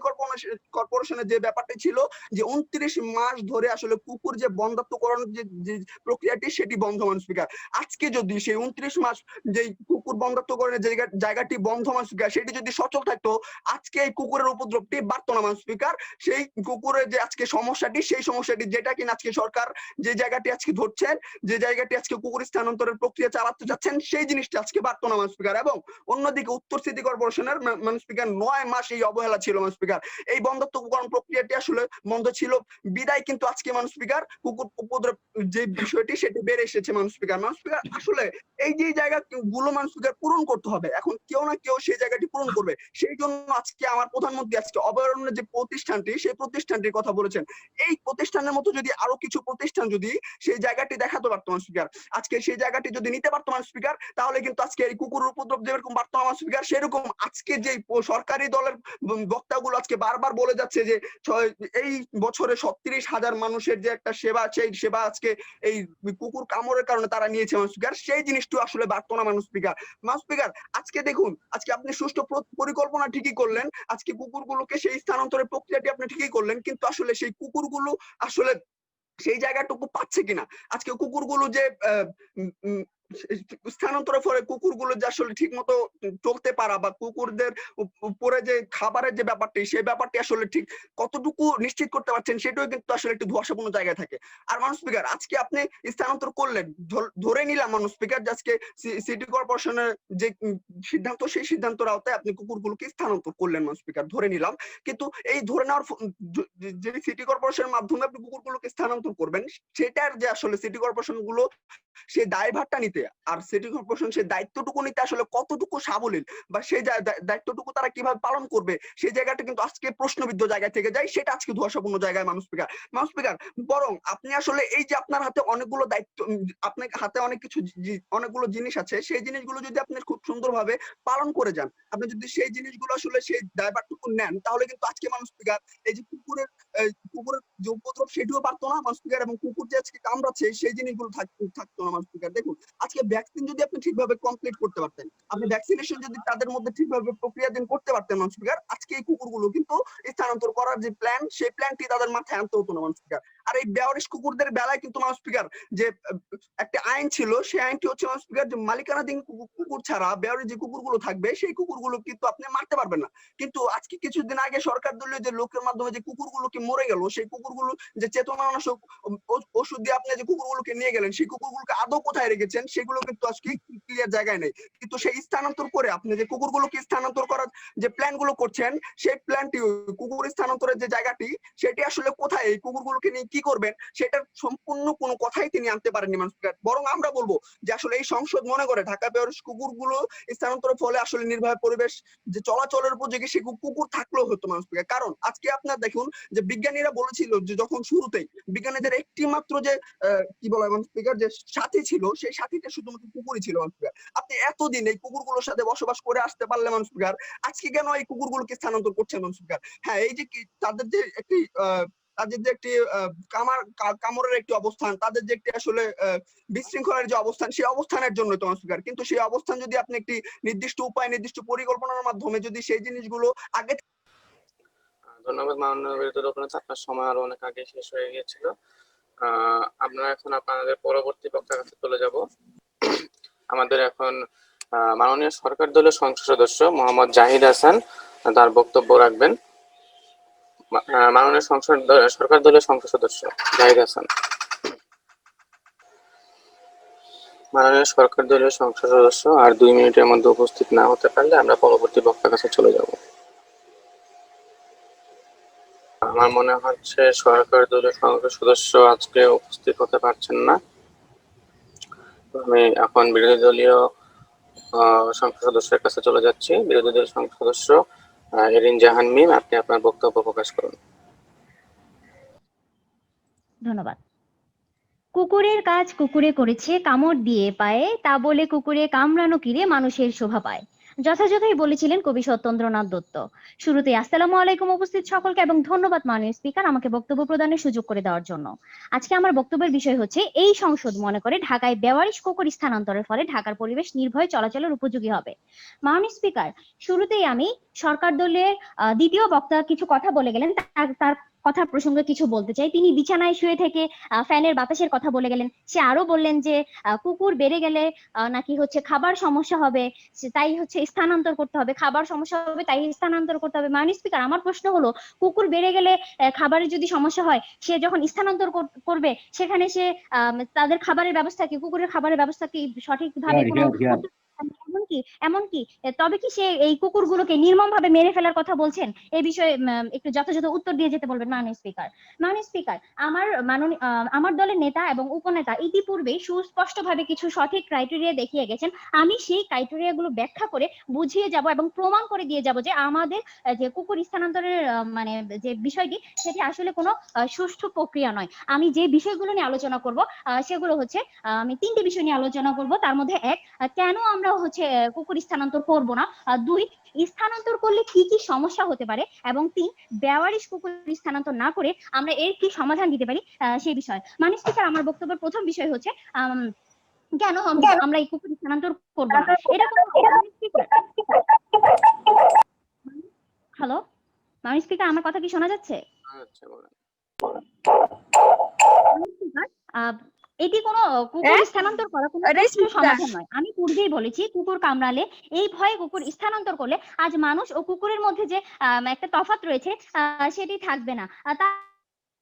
কর্পোরেশনের যে ব্যাপারটি ছিল যে 29 মাস ধরে আসলে কুকুর যে বন্ধাত্মকরণের যে প্রক্রিয়াটি সেটি বন্ধ মানুষ স্পিকার। আজকে যদি সেই 29 মাস যে কুকুর বন্ধাত্মকরণের জায়গাটি বন্ধ মানুষ স্পিকার, সেটি যদি সচল থাকতো, আজকে এই কুকুরের উপদ্রবটি বাড়তো না মানুষ স্পিকার। সেই কুকুরের যে আজকে সমস্যাটি, সেই সমস্যাটি যেটা কিনা আজকে সরকার যে জায়গাটি আজকে ধরছেন, যে জায়গাটি আজকে কুকুর স্থানান্তরের প্রক্রিয়া চালাতে যাচ্ছেন, সেই জিনিসটা আজকে বাড়তো না মানুষ স্পিকার। এবং অন্যদিকে উত্তর সিটি কর্পোরেশনের মানুষ স্পিকার 9 মাস এই অবহেলা ছিল মানুষ স্পিকার। এই বন্ধাত্মকরণ প্রক্রিয়াটি আসলে বন্ধ ছিল বিদায় কিন্তু আজকে মানুষ স্পিকার কুকুর উপদ্রব যে বিষয়টি সেটি বেড়ে এসেছে মানুষ স্পিকার। আসলে এই যে জায়গাগুলো মানুষ স্পিকার পূরণ করতে হবে, এখন কেউ না কেউ সেই জায়গাটি পূরণ করবে। সেই জন্য আজকে আমার প্রধানমন্ত্রী আজকে অভয়ারণ্যের যে প্রতিষ্ঠানটি, সেই প্রতিষ্ঠানটির কথা বলেছেন। এই প্রতিষ্ঠানের মতো যদি আরো কিছু প্রতিষ্ঠান যদি সেই জায়গাটি দেখাতে পারতো মানুষ স্পিকার, আজকে সেই জায়গাটি যদি নিতে পারতো মানুষ স্পিকার, তাহলে কিন্তু আজকে এই কুকুরের উপদ্রব যেরকম বাড়তো মানুষ স্পিকার, সেরকম আজকে যে সরকারি দলের বক্তাগুলো আজকে বারবার বলে যাচ্ছে যে এই বছরে 36,000 মানুষের যে একটা সেবা, সেই সেবা আজকে এই কুকুর কামড়ের কারণে তারা নিয়েছে মানুষ স্পিকার, সেই জিনিসটা আসলে বাড়তো না মানুষ স্পিকার। মানুষ স্পিকার, আজকে দেখুন, আজকে আপনি সুষ্ঠু পরিকল্পনা ঠিকই করলেন, আজকে কুকুরগুলোকে সেই স্থানান্তরের প্রক্রিয়াটি আপনি ঠিকই করলেন, কিন্তু আসলে সেই কুকুরগুলো আসলে সেই জায়গাটুকু পাচ্ছে কিনা, আজকে কুকুরগুলো যে স্থানান্তরের ফলে কুকুরগুলো যে আসলে ঠিক মতো চলতে পারা বা কুকুরদের উপরে যে খাবারের যে ব্যাপারটি সেই ব্যাপারটি আসলে ঠিক কতটুকু নিশ্চিত করতে পারছেন সেটাও কিন্তু আসলে একটু ধোঁয়াশাপূর্ণ জায়গায় থাকে। আর মানুষ স্পিকার আজকে আপনি স্থানান্তর করলেন, ধরে নিলাম মানুষ স্পিকার যে আজকে সিটি কর্পোরেশনের যে সিদ্ধান্ত সেই সিদ্ধান্তের আওতায় আপনি কুকুরগুলোকে স্থানান্তর করলেন মানুষ স্পিকার, ধরে নিলাম। কিন্তু এই ধরে নেওয়ার যে সিটি কর্পোরেশনের মাধ্যমে আপনি কুকুরগুলোকে স্থানান্তর করবেন সেটার যে আসলে সিটি কর্পোরেশন গুলো সেই দায়ভারটা নিতে আর সিটি কর্পোরেশন সেই দায়িত্বটুকু নিতে আসলে কতটুকু সাবলীল বা সেই দায়িত্বটুকু তারা কিভাবে পালন করবে সেই জায়গাটা কিন্তু আজকে প্রশ্নবিদ্ধ জায়গা থেকে যায়, সেটা আজকে ধোঁয়াশাপূর্ণ জায়গায় মানুষ স্পিকার। বরং আপনি আসলে এই যে আপনার হাতে অনেকগুলো দায়িত্ব, আপনার হাতে অনেক কিছু অনেকগুলো জিনিস আছে, সেই জিনিসগুলো যদি আপনি খুব সুন্দরভাবে পালন করে যান, আপনি যদি সেই জিনিসগুলো আসলে সেই দায়ভারটুকু নেন, তাহলে কিন্তু আজকে মানুষ স্পিকার এই যে কুকুরের যে উপদ্রব সেটিও পারতো না মানুষ স্পিকার, এবং কুকুর যে আজকে কামড়াচ্ছে সেই জিনিসগুলো থাকতো না মানুষ স্পিকার। দেখুন আজকে ভ্যাকসিন যদি আপনি ঠিকভাবে কমপ্লিট করতে পারতেন, আপনি ভ্যাকসিনেশন যদি তাদের মধ্যে ঠিকভাবে প্রক্রিয়াধীন করতে পারতেন মানুষ স্পিকার, আজকে এই কুকুরগুলো কিন্তু স্থানান্তর করার যে প্ল্যান সেই প্ল্যানটি তাদের মাথায় আনতে হতো না মানুষ স্পিকার। আর এই বেওয়ারিশ কুকুরদের বেলায় কিন্তু মানুষ স্পিকার যে একটা আইন ছিল সেই আইনটি হচ্ছে মানুষ স্পিকার যে মালিকানাধীন কুকুর ছাড়া বেওয়ারিশ যে কুকুরগুলো থাকবে সেই কুকুরগুলো কিন্তু আপনি মারতে পারবেন না। কিন্তু আজকে কিছুদিন আগে সরকার দলীয় যে লোকের মাধ্যমে যে কুকুরগুলোকে মরে গেল, সেই কুকুরগুলো যে চেতনানাশক ওষুধ দিয়ে আপনি যে কুকুরগুলোকে নিয়ে গেলেন সেই কুকুরগুলোকে আদৌ কোথায় রেখেছেন সেগুলো কিন্তু আজকে ক্লিয়ার জায়গায় নেই। কিন্তু সেই স্থানান্তর করে আপনি যে কুকুরগুলোকে স্থানান্তর করার যে প্ল্যান গুলো করছেন সেই প্ল্যানটি কুকুর স্থানান্তরের যে জায়গাটি সেটি আসলে কোথায়, এই কুকুরগুলোকে নিয়ে কি করবেন সেটার সম্পূর্ণ কোনো কথাই তিনি আনতে পারেননি মানুষ। বরং আমরা বলবো যে আসলে এই সংসদ মনে করে ঢাকা বেওয়ারিশ কুকুরগুলো স্থানান্তরের ফলে আসলে নির্ভয় পরিবেশ যে চলাচলের উপযোগী সে কুকুর থাকলেও হতো মানুষ। কারণ আজকে আপনার দেখুন যে বিজ্ঞানীরা বলেছিল যে যখন শুরুতেই বিজ্ঞানীদের একটি মাত্র যে কি বলে মানুষ স্পিকার যে সাথী ছিল সেই সাথীটা শুধুমাত্র কুকুরই ছিল মানুষ। আপনি এতদিন এই কুকুরগুলোর সাথে বসবাস করে আসতে পারলে মানুষ স্পিকার, আজকে কেন এই কুকুরগুলোকে স্থানান্তর করছেন মানুষ স্পিকার? হ্যাঁ, এই যে তাদের যে একটি তাদের যে একটি কামড়ের একটি অবস্থান, তাদের যে একটি আসলে বিশৃঙ্খলার যে অবস্থান সেই অবস্থানের জন্য তো স্পিকার, কিন্তু সেই অবস্থান যদি আপনি একটি নির্দিষ্ট উপায় নির্দিষ্ট পরিকল্পনার মাধ্যমে যদি সেই জিনিসগুলো আগে। ধন্যবাদ মাননীয় বিরোধী দলনেতা, আপনার সময় আরো অনেক আগে শেষ হয়ে গিয়েছিল। আমরা এখন আপনাদের পরবর্তী বক্তার কাছে চলে যাব। আমাদের এখন মাননীয় সরকার দলের সংসদ সদস্য মোহাম্মদ জাহিদ হাসান তার বক্তব্য রাখবেন। মাননীয় সরকার দলের সংসদ সদস্য জাহিদ হাসান। মাননীয় সরকার দলীয় সংসদ সদস্য আর 2 মিনিটের মধ্যে উপস্থিত না হতে পারলে আমরা পরবর্তী বক্তার কাছে চলে যাব। আমার মনে হচ্ছে সরকার দলীয় সংসদ সদস্য আজকে উপস্থিত হতে পারছেন না। আমি এখন বিরোধী দলীয় সংসদ সদস্যের কাছে চলে যাচ্ছি। বিরোধী দলীয় সংসদ সদস্য এরিন জাহান মিম, আপনি আপনার বক্তব্য প্রকাশ করুন। ধন্যবাদ। কুকুরের কাজ কুকুরে করেছে কামড় দিয়ে পায়ে, তা বলে কুকুরে কামড়ানো কিরে মানুষের শোভা পায়। যথাযথই বলেছিলেন কবি সত্যেন্দ্রনাথ দত্ত। শুরুতে আসসালামু আলাইকুম উপস্থিত সকলকে এবং ধন্যবাদ মাননীয় স্পিকার আমাকে বক্তব্য প্রদানের সুযোগ করে দেওয়ার জন্য। আজকে আমার বক্তব্যের বিষয় হচ্ছে এই সংসদ মনে করে ঢাকায় বেওয়ারিশ কুকুর স্থানান্তরের ফলে ঢাকার পরিবেশ নির্ভয় চলাচলের উপযোগী হবে। মাননীয় স্পিকার, শুরুতেই আমি সরকার দলের দ্বিতীয় বক্তা কিছু কথা বলে গেলেন, তার কথা প্রসঙ্গে কিছু বলতে চাই। তিনি বিছানায় শুয়ে থেকে ফ্যানের বাতাসের কথা বলে গেলেন। সে আরো বললেন যে কুকুর বেড়ে গেলে নাকি হচ্ছে খাবার সমস্যা হবে, তাই হচ্ছে স্থানান্তর করতে হবে, খাবার সমস্যা হবে তাই স্থানান্তর করতে হবে। মাননীয় স্পিকার, আমার প্রশ্ন হলো কুকুর বেড়ে গেলে খাবারের যদি সমস্যা হয়, সে যখন স্থানান্তর করবে সেখানে সে তাদের খাবারের ব্যবস্থা কি, কুকুরের খাবারের ব্যবস্থা কি সঠিকভাবে কোনো এমনকি তবে কি সে এই কুকুরগুলোকে নির্মম ভাবে মেরে ফেলার কথা বলছেন? এই বিষয়ে একটু যথাযথ উত্তর দিয়ে যেতে বলবেন মাননীয় স্পিকার। মাননীয় স্পিকার, আমার দলের নেতা এবং উপনেতা ইতিপূর্বে সুস্পষ্টভাবে কিছু সঠিক ক্রাইটেরিয়া দেখিয়ে গেছেন। আমি সেই ক্রাইটেরিয়া গুলো ব্যাখ্যা করে বুঝিয়ে যাব এবং প্রমাণ করে দিয়ে যাব যে আমাদের যে কুকুর স্থানান্তরের মানে যে বিষয়টি সেটি আসলে কোনো সুষ্ঠু প্রক্রিয়া নয়। আমি যে বিষয়গুলো নিয়ে আলোচনা করব সেগুলো হচ্ছে আমি 3টি বিষয় নিয়ে আলোচনা করব। তার মধ্যে 1, কেন আমরা হচ্ছে কুকুর স্থানান্তর করব না, 2, স্থানান্তর করলে কি কি সমস্যা হতে পারে, এবং 3, বেওয়ারিশ কুকুর স্থানান্তর না করে আমরা এর কি সমাধান দিতে পারি সেই বিষয়। মাননীয় স্পিকার, আমার বক্তব্যের প্রথম বিষয় হচ্ছে কেন আমরা এই কুকুর স্থানান্তর করব না। এটা হ্যালো মাননীয় স্পিকার, আমার কথা কি শোনা যাচ্ছে? এটি কোনো কুকুর স্থানান্তর করা কোনো সুষ্ঠু সমাধান নয়। আমি পূর্বেই বলেছি কুকুর কামড়ালে এই ভয়ে কুকুর স্থানান্তর করলে আজ মানুষ ও কুকুরের মধ্যে যে একটা তফাৎ রয়েছে সেটি থাকবে না।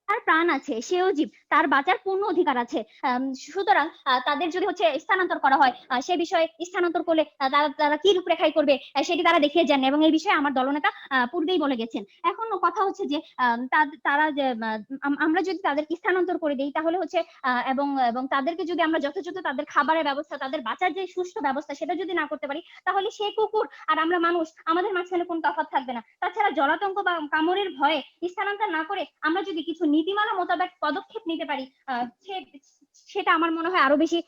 তার প্রাণ আছে, সেও জীব, তার বাঁচার পূর্ণ অধিকার আছে। সুতরাং তাদের যদি হচ্ছে স্থানান্তর করা হয় সে বিষয়ে স্থানান্তর করলে তারা কি রূপরেখায় করবে সেটি তারা দেখিয়ে যান এবং এই বিষয়ে আমার দলনেতা পূর্বেই বলে গেছেন। এখন কথা হচ্ছে যে তারা যে আমরা যদি তাদেরকে স্থানান্তর করে দিই তাহলে হচ্ছে এবং তাদেরকে যদি আমরা যথাযথ তাদের খাবারের ব্যবস্থা, তাদের বাঁচার যে সুষ্ঠু ব্যবস্থা সেটা যদি না করতে পারি তাহলে সেই কুকুর আর আমরা মানুষ আমাদের মাঝখানে কোনো তফাৎ থাকবে না। তাছাড়া জলাতঙ্ক বা কামড়ের ভয়ে স্থানান্তর না করে আমরা যদি কিছু নীতিমালা মোতাবেক পদক্ষেপ নিতে পারি সেটা আমার মনে হয় আরো বেশি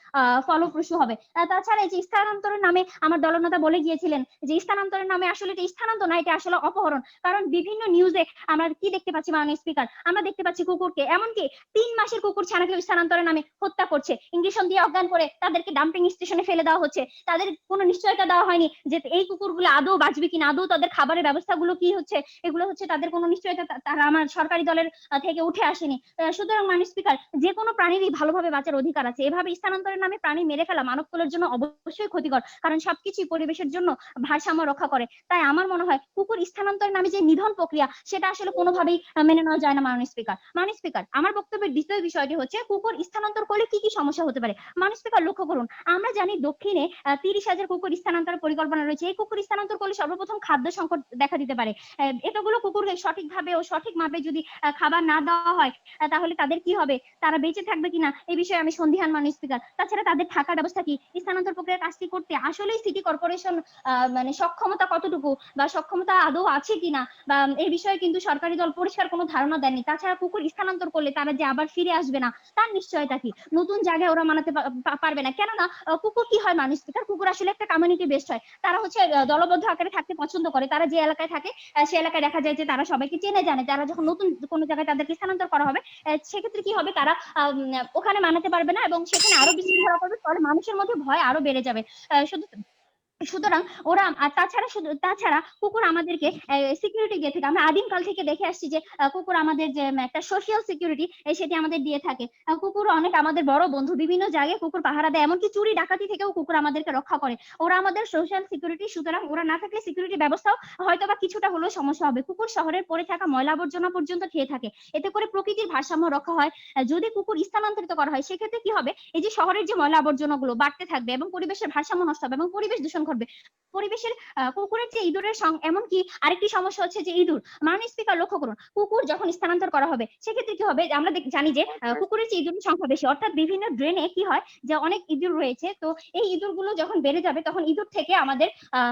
ফলপ্রসূ হবে। তাছাড়া এই যে স্থানান্তরের নামে আমার দলনেতা বলে গিয়েছিলেন যে স্থানান্তরের নামে আসলে এটা স্থানান্তর না, এটা আসলে অপহরণ। কারণ বিভিন্ন নিউজে আমরা কি দেখতে পাচ্ছি মাননীয় স্পিকার, আমরা দেখতে পাচ্ছি কুকুরকে এমনকি 3 মাসের কুকুর ছানাকে স্থানান্তরের নামে হত্যা করছে, ইঞ্জেকশন দিয়ে অজ্ঞান করে তাদেরকে ডাম্পিং স্টেশনে ফেলে দেওয়া হচ্ছে। তাদের কোনো নিশ্চয়তা দেওয়া হয়নি যে এই কুকুরগুলো আদৌ বাঁচবে কিনা, আদৌ তাদের খাবারের ব্যবস্থাগুলো কি হচ্ছে, এগুলো হচ্ছে তাদের কোনো নিশ্চয়তা তারা আমার সরকারি দলের থেকে উঠে আসেনি। সুতরাং মাননীয় স্পিকার, যে কোনো প্রাণীরই ভালোভাবে বাঁচার অধিকার আছে। এভাবে স্থানান্তরের নামে প্রাণী মেরে ফেলা মানবকুলের জন্য অবশ্যই ক্ষতিকর, কারণ সবকিছুই পরিবেশের জন্য ভারসাম্য রক্ষা করে। তাই আমার মনে হয় কুকুর স্থানান্তরের নামে যে নিধন প্রক্রিয়া সেটা আসলে কোনোভাবেই মেনে নেওয়া যায় না মাননীয় স্পিকার। মাননীয় স্পিকার, আমার বক্তব্যের দ্বিতীয় বিষয়টি হচ্ছে কুকুর স্থানান্তর করলে কি কি সমস্যা হতে পারে। মাননীয় স্পিকার, লক্ষ্য করুন, আমরা জানি দক্ষিণে 30,000 কুকুর স্থানান্তরের পরিকল্পনা রয়েছে। এই কুকুর স্থানান্তর করলে সর্বপ্রথম খাদ্য সংকট দেখা দিতে পারে। এতগুলো কুকুরকে সঠিকভাবে ও সঠিক মাপে যদি খাবার না দেওয়া হয় তাহলে তাদের কি হবে, তারা বেঁচে থাকবে কিনা এই বিষয়ে আমি সন্দিহান মাননীয় স্পিকার। তাছাড়া তাদের থাকার ব্যবস্থা কি, স্থানান্তর প্রক্রিয়ার কাজটি করতে আসলেই সিটি কর্পোরেশন মানে সক্ষমতা কতটুকু বা সক্ষমতা আদৌ আছে কিনা বা এই বিষয়ে কিন্তু সরকারি দল পরিষ্কার কোনো ধারণা দেননি। তাছাড়া কুকুর স্থানান্তর করলে তারা যে আবার ফিরে আসবে না তার নিশ্চয়তা কি, নতুন জায়গায় ওরা মানাতে পারবে না। কেননা কুকুর কি হয় মাননীয় স্পিকার, কুকুর আসলে একটা কমিউনিটি বেসড হয়। তারা হচ্ছে দলবদ্ধ আকারে থাকতে পছন্দ করে। তারা যে এলাকায় থাকে সে এলাকায় দেখা যায় যে তারা সবাইকে চেনে জানে। তারা যখন নতুন কোনো জায়গায় তাদেরকে স্থানান্তর করা হবে সেক্ষেত্রে কি হবে, তারা ওখানে মানাতে পারবে না এবং সেখানে আরো বিশৃঙ্খলা করবে, ফলে মানুষের মধ্যে ভয় আরো বেড়ে যাবে। সুতরাং ওরা তাছাড়া কুকুর আমাদেরকে সিকিউরিটি দিয়ে থাকে। আমরা আদিমকাল থেকে দেখে আসছি যে কুকুর আমাদের যে একটা সোশিয়াল সিকিউরিটি সেটি আমাদের দিয়ে থাকে। কুকুর অনেক আমাদের বড় বন্ধু, বিভিন্ন জায়গায় কুকুর পাহারা দেয়, এমনকি চুরি ডাকাতি থেকেও কুকুর আমাদেরকে রক্ষা করে। ওরা আমাদের সোশ্যাল সিকিউরিটি। সুতরাং ওরা না থাকলে সিকিউরিটি ব্যবস্থাও হয়তো বা কিছুটা হলেও সমস্যা হবে। কুকুর শহরের পড়ে থাকা ময়লা আবর্জনা পর্যন্ত খেয়ে থাকে, এতে করে প্রকৃতির ভারসাম্য রক্ষা হয়। যদি কুকুর স্থানান্তরিত করা হয় সেক্ষেত্রে কি হবে, এই যে শহরের যে ময়লা আবর্জনা গুলো বাড়তে থাকবে এবং পরিবেশের ভারসাম্য নষ্ট হবে এবং পরিবেশ দূষণ ঘটবে। পরিবেশের কুকুরের যে ইঁদুরের এমনকি আরেকটি সমস্যা হচ্ছে যে ইঁদুর। মাননীয় স্পিকার, লক্ষ্য করুন, কুকুর যখন স্থানান্তর করা হবে সেক্ষেত্রে কি হবে, আমরা জানি যে কুকুরের যে ইঁদুরের সংখ্যা বেশি, অর্থাৎ বিভিন্ন ড্রেনে কি হয় যে অনেক ইঁদুর রয়েছে। তো এই ইঁদুরগুলো যখন বেড়ে যাবে তখন ইঁদুর থেকে আমাদের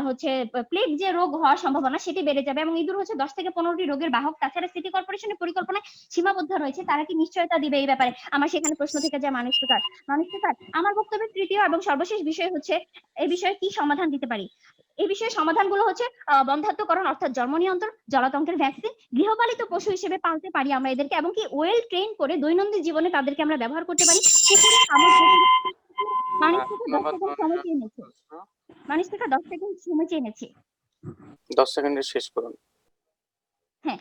হচ্ছে প্লেগ যে রোগ হওয়ার সম্ভাবনা সেটি বেড়ে যাবে এবং ইঁদুর হচ্ছে 10 থেকে 15টি রোগের বাহক। তাছাড়া সিটি কর্পোরেশনের পরিকল্পনায় সীমাবদ্ধ রয়েছে, তারা কি নিশ্চয়তা দিবে এই ব্যাপারে, আমার সেখানে প্রশ্ন থেকে যায়। মাননীয় স্পিকার, আমার বক্তব্যের তৃতীয় এবং সর্বশেষ বিষয় হচ্ছে এই বিষয়ে কি সমাধান দিতে পারি। এই বিষয়ে সমাধানগুলো হচ্ছে বন্ধ্যাত্বকরণ অর্থাৎ জন্ম নিয়ন্ত্রণ, জলাতঙ্কের ভ্যাকসিন, গৃহপালিত পশু হিসেবে পালতে পারি আমরা এদেরকে, এবং কি ওয়েল ট্রেন করে দৈনন্দিন জীবনে তাদেরকে আমরা ব্যবহার করতে পারি। মাননীয় স্পিকার 10 সেকেন্ড সময় চেয়ে নিচ্ছি। 10 সেকেন্ডে শেষ করুন। হ্যাঁ,